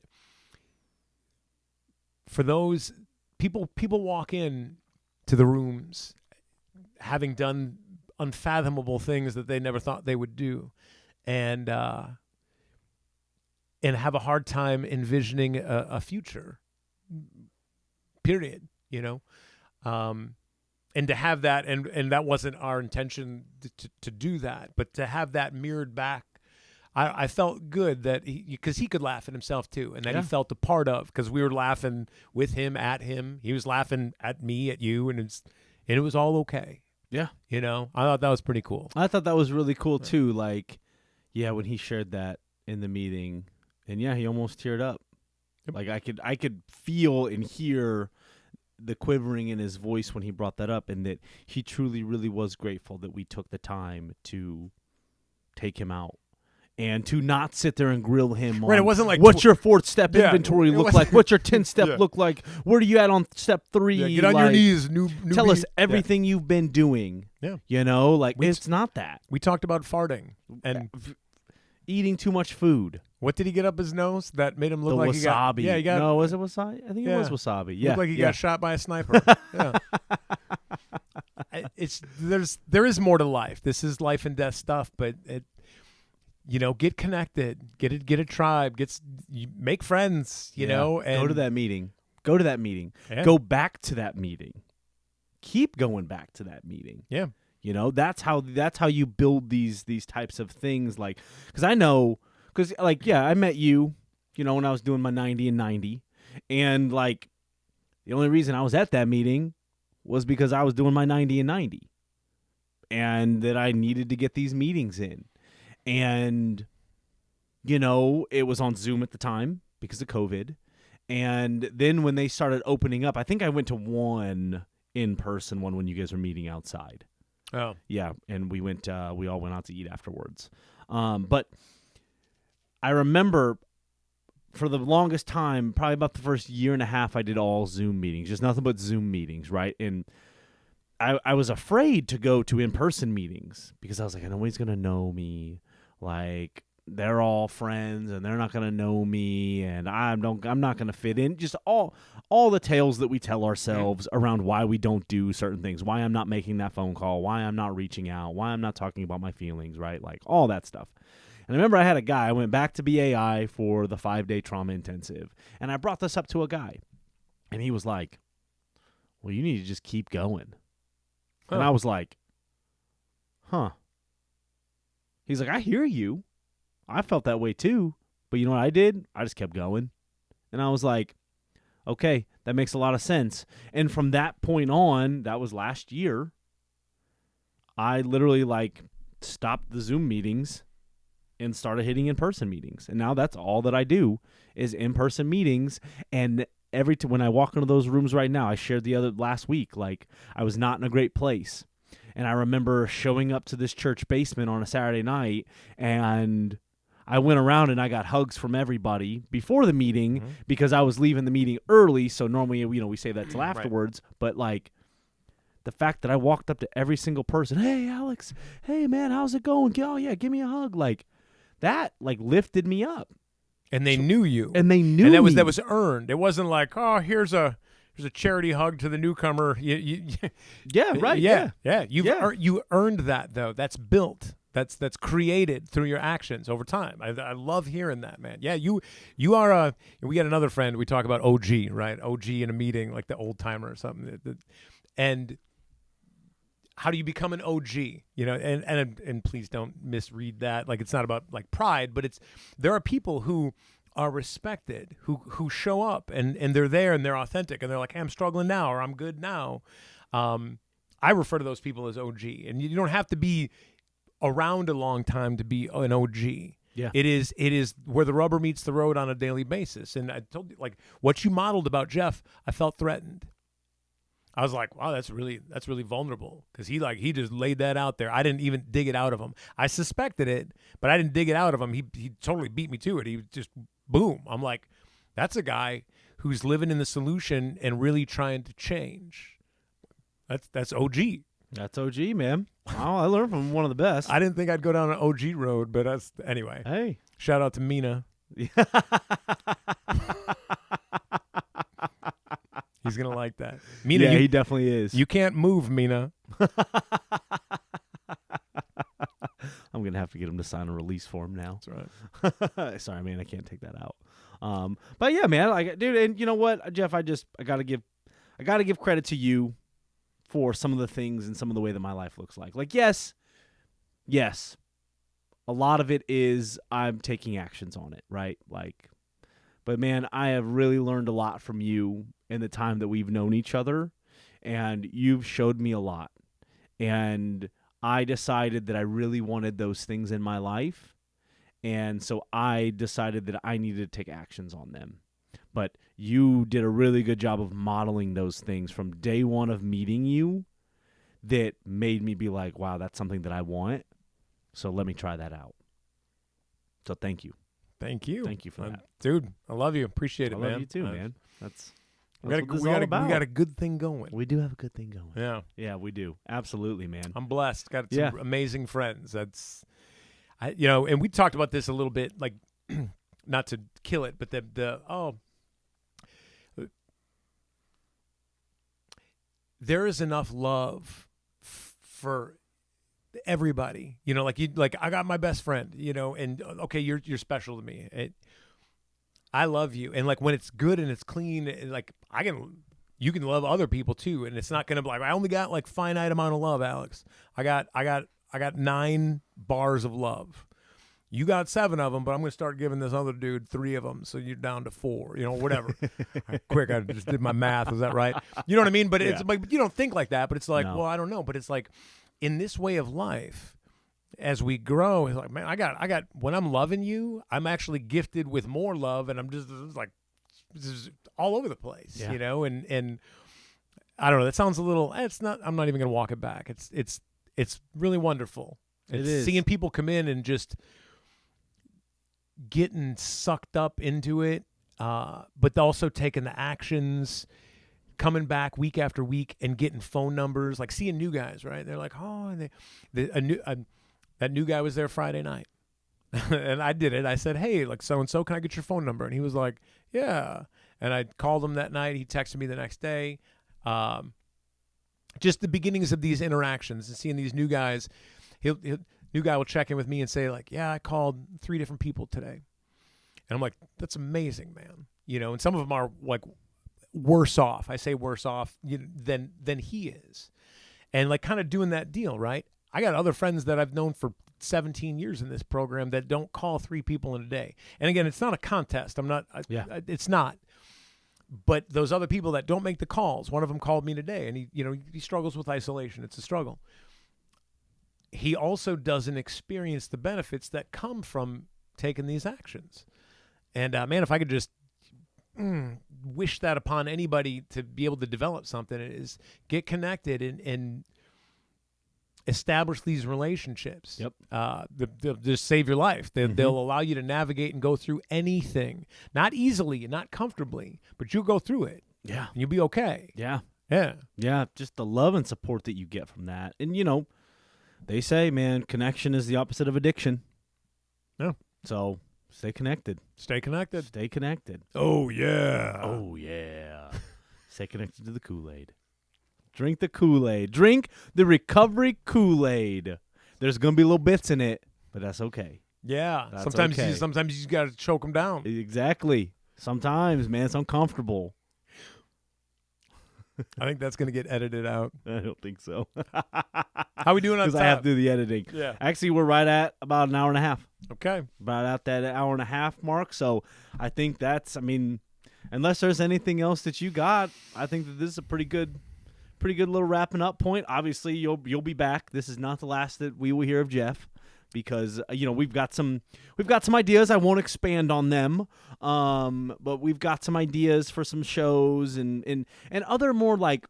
for those people walk in to the rooms having done unfathomable things that they never thought they would do, and have a hard time envisioning a future, period, and to have that, and that wasn't our intention to do that, but to have that mirrored back, I felt good that because he could laugh at himself too, and that he felt a part of, because we were laughing with him, at him, he was laughing at me, at you, and it was all okay. Yeah. I thought that was pretty cool.
I thought that was really cool too. When he shared that in the meeting, and he almost teared up. Yep. I could feel and hear the quivering in his voice when he brought that up, and that he truly, really was grateful that we took the time to take him out. And to not sit there and grill him on,
right, it wasn't like,
what's your 4th step inventory look like? What's your 10th step look like? Where are you at on step 3?
Yeah, get on your knees.
Tell us everything you've been doing. Yeah. It's not that.
We talked about farting and
eating too much food.
What did he get up his nose that made him look like
wasabi?
He got...
No, was it wasabi? I think it was wasabi. Yeah.
Looked like he got shot by a sniper. Yeah. There is more to life. This is life and death stuff, but get connected, get a tribe, make friends, and
go to that meeting. Yeah. Go back to that meeting. keep going back to that meeting.
Yeah.
That's how you build these types of things. Like, because I know, because like, yeah, I met you, when I was doing my 90 and 90, and like the only reason I was at that meeting was because I was doing my 90 and 90, and that I needed to get these meetings in, and it was on Zoom at the time because of COVID, and then when they started opening up, I think I went to one in-person one when you guys were meeting outside.
Oh.
Yeah, and we all went out to eat afterwards. But I remember for the longest time, probably about the first year and a half, I did all Zoom meetings, just nothing but Zoom meetings, right? And I was afraid to go to in-person meetings because I was like, nobody's going to know me. Like, they're all friends and they're not going to know me, and I'm not going to fit in. Just all the tales that we tell ourselves around why we don't do certain things, why I'm not making that phone call, why I'm not reaching out, why I'm not talking about my feelings, right? Like all that stuff. And I remember I had a guy, I went back to BAI for the 5-day trauma intensive, and I brought this up to a guy, and he was like, well, you need to just keep going. And I was like, huh. He's like, I hear you. I felt that way too. But you know what I did? I just kept going. And I was like, okay, that makes a lot of sense. And from that point on, that was last year, I literally stopped the Zoom meetings and started hitting in-person meetings. And now that's all that I do is in-person meetings. And when I walk into those rooms right now, I shared last week, I was not in a great place. And I remember showing up to this church basement on a Saturday night, and I went around and I got hugs from everybody before the meeting because I was leaving the meeting early. So normally, we save that till afterwards. Right. But the fact that I walked up to every single person, hey, Alex, hey, man, how's it going? Oh, yeah, give me a hug. That lifted me up.
And they knew you.
And they knew me.
That was earned. It wasn't like, oh, here's a charity hug to the newcomer.
Yeah, right.
Yeah. You earned that, though. That's built. That's created through your actions over time. I love hearing that, man. Yeah, you are we got another friend. We talk about OG, right? OG in a meeting, like the old timer or something. And how do you become an OG? And please don't misread that. Like, it's not about pride, but there are people who are respected, who show up and they're there and they're authentic and they're like, hey, I'm struggling now or I'm good now. I refer to those people as OG, and you don't have to be around a long time to be an OG.
Yeah.
It is where the rubber meets the road on a daily basis. And I told you, what you modeled about Jeff, I felt threatened. I was like, wow, that's really vulnerable, because he just laid that out there. I didn't even dig it out of him. I suspected it, but I didn't dig it out of him. He totally beat me to it. He just boom. I'm like, that's a guy who's living in the solution and really trying to change. That's OG.
That's OG, man. Oh, I learned from one of the best.
I didn't think I'd go down an OG road, but anyway.
Hey,
shout out to Mina. He's going to like that. Mina,
yeah, he definitely is.
You can't move, Mina.
I'm going to have to get him to sign a release form now.
That's right.
Sorry, man, I can't take that out. But yeah, man, dude, and you know what, Jeff, I got to give credit to you for some of the things and some of the way that my life looks like. Yes, a lot of it is I'm taking actions on it, right? But man, I have really learned a lot from you in the time that we've known each other, and you've showed me a lot. And I decided that I really wanted those things in my life, and so I decided that I needed to take actions on them. But you did a really good job of modeling those things from day one of meeting you that made me be like, wow, that's something that I want, so let me try that out. So thank you.
Thank you.
Thank you for that.
Dude, I love you. Appreciate it, man.
I love you too, man. That's
we
what this is all about.
We got a good thing going.
We do have a good thing going.
Yeah.
Yeah, we do. Absolutely, man.
I'm blessed. Got some amazing friends. And we talked about this a little bit, not to kill it, but there is enough love for everybody, I got my best friend, and okay, you're special to me. I love you, and when it's good and it's clean, I can you can love other people too, and it's not going to be like I only got like finite amount of love, Alex. I got 9 bars of love. You got 7 of them, but I'm going to start giving this other dude 3 of them, so you're down to 4. Whatever. Quick, I just did my math. Is that right? You know what I mean? But it's like you don't think like that. But it's like,
No.
well, I don't know. But it's like in this way of life, as we grow, it's like, man, I got. When I'm loving you, I'm actually gifted with more love, and I'm just like, this is all over the place,
Yeah.
And I don't know. That sounds a little. It's not. I'm not even going to walk it back. It's really wonderful. It's
is.
seeing people come in and just getting sucked up into it, but also taking the actions, coming back week after week and getting phone numbers, like seeing new guys, right? They're like, oh, and that new guy was there Friday night. And I did it. I said, hey, like so-and-so, can I get your phone number? And he was like, yeah. And I called him that night. He texted me the next day. Just the beginnings of these interactions and seeing these new guys. New guy will check in with me and say like, yeah, I called 3 different people today. And I'm like, that's amazing, man. And some of them are like worse off. I say worse off than he is. And like kind of doing that deal, right? I got other friends that I've known for 17 years in this program that don't call 3 people in a day. And again, it's not a contest. It's not. But those other people that don't make the calls, one of them called me today and he struggles with isolation. It's a struggle. He also doesn't experience the benefits that come from taking these actions. And man, if I could just wish that upon anybody to be able to develop something, is get connected and establish these relationships.
Yep.
They'll just save your life. They'll allow you to navigate and go through anything. Not easily and not comfortably, but you'll go through it.
Yeah.
And you'll be okay.
Yeah.
Yeah.
Yeah. Just the love and support that you get from that. And, they say, man, connection is the opposite of addiction.
Yeah.
So stay connected.
Stay connected.
Stay connected.
Oh, yeah.
Oh, yeah. Stay connected to the Kool-Aid. Drink the Kool-Aid. Drink the recovery Kool-Aid. There's going to be little bits in it, but that's okay.
Yeah.
That's
sometimes
okay.
you just got to choke them down.
Exactly. Sometimes, man, it's uncomfortable.
I think that's going to get edited out.
I don't think so.
How we doing on time?
Because I have to do the editing.
Yeah.
Actually, we're right at about an hour and a half.
Okay.
About at that hour and a half mark. So I think unless there's anything else that you got, I think that this is a pretty good little wrapping up point. Obviously, you'll be back. This is not the last that we will hear of Jeff, because we've got some ideas. I won't expand on them, but we've got some ideas for some shows and other more like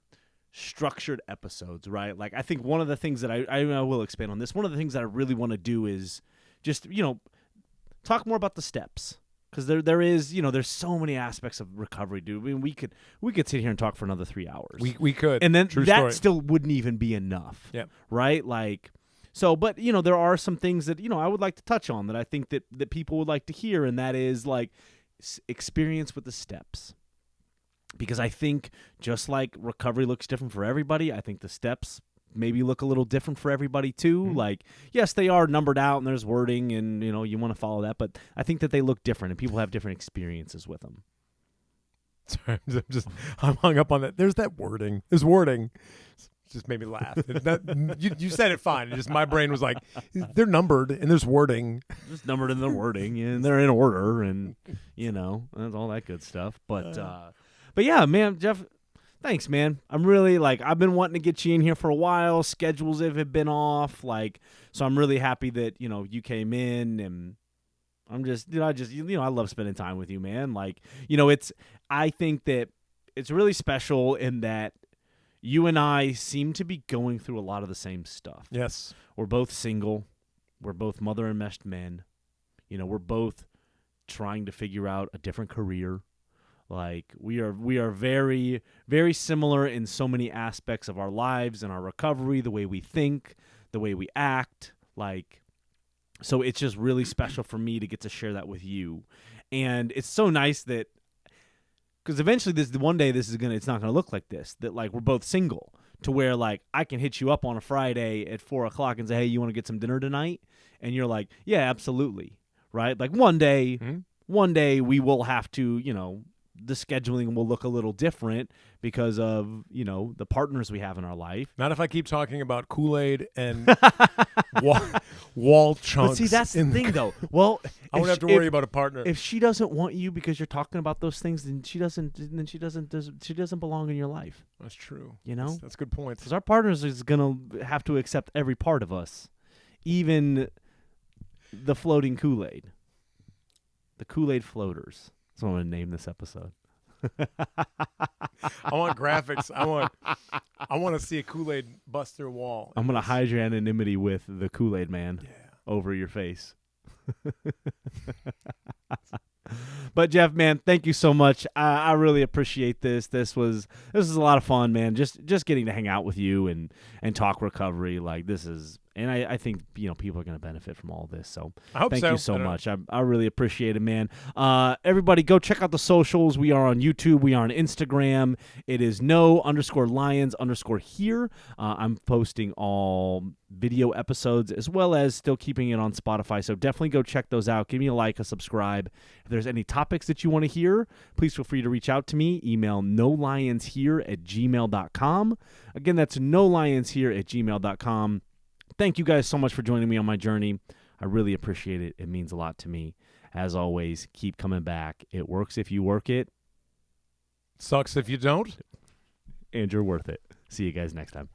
structured episodes, right? Like I think one of the things that I will expand on this. One of the things that I really want to do is just talk more about the steps. Because there is, there's so many aspects of recovery, dude. I mean, we could sit here and talk for another 3 hours.
We could.
And then
True
that
story.
still wouldn't even be enough.
Yeah.
Right? Like, so, but, there are some things that, I would like to touch on that I think that people would like to hear, and that is, like, experience with the steps. Because I think just like recovery looks different for everybody, I think the steps maybe look a little different for everybody too.
Mm-hmm.
Like, yes, they are numbered out and there's wording and, you want to follow that, but I think that they look different and people have different experiences with them.
Sorry, I'm hung up on that. There's that wording. There's wording. It just made me laugh. You said it fine. It just my brain was like, they're numbered and there's wording.
Just numbered in the wording and they're in order and, that's all that good stuff. But yeah, man, Jeff, thanks, man. I'm really I've been wanting to get you in here for a while. Schedules have been off, so I'm really happy that you came in, and I'm just I love spending time with you, man. I think that it's really special in that you and I seem to be going through a lot of the same stuff.
Yes,
we're both single, we're both mother enmeshed men. We're both trying to figure out a different career. We are very, very similar in so many aspects of our lives and our recovery, the way we think, the way we act. So it's just really special for me to get to share that with you. And it's so nice that, because eventually it's not gonna look like this, that we're both single, to where I can hit you up on a Friday at 4:00 and say, hey, you want to get some dinner tonight? And you're like, yeah, absolutely. Right? One day we will have to, the scheduling will look a little different because of, the partners we have in our life.
Not if I keep talking about Kool-Aid and wall chunks.
But see, that's the thing, though. Well,
I won't have to worry about a partner.
If she doesn't want you because you're talking about those things, then she doesn't belong in your life.
That's true. That's a good point.
Because our partners is gonna have to accept every part of us, even the floating Kool-Aid, the Kool-Aid floaters. That's what I'm gonna name this episode.
I want graphics. I want to see a Kool-Aid bust through a wall.
I'm gonna hide your anonymity with the Kool-Aid man over your face. But Jeff, man, thank you so much. I really appreciate this. This was a lot of fun, man. Just getting to hang out with you and talk recovery. Like, this is, and I think people are going to benefit from all this. So
I hope
thank you so much. I really appreciate it, man. Everybody, go check out the socials. We are on YouTube. We are on Instagram. It is no_lions_here. I'm posting all video episodes as well as still keeping it on Spotify. So definitely go check those out. Give me a like, a subscribe. If there's any topics that you want to hear, please feel free to reach out to me. Email nolionshere@gmail.com. Again, that's nolionshere@gmail.com. Thank you guys so much for joining me on my journey. I really appreciate it. It means a lot to me. As always, keep coming back. It works if you work it.
Sucks if you don't.
And you're worth it. See you guys next time.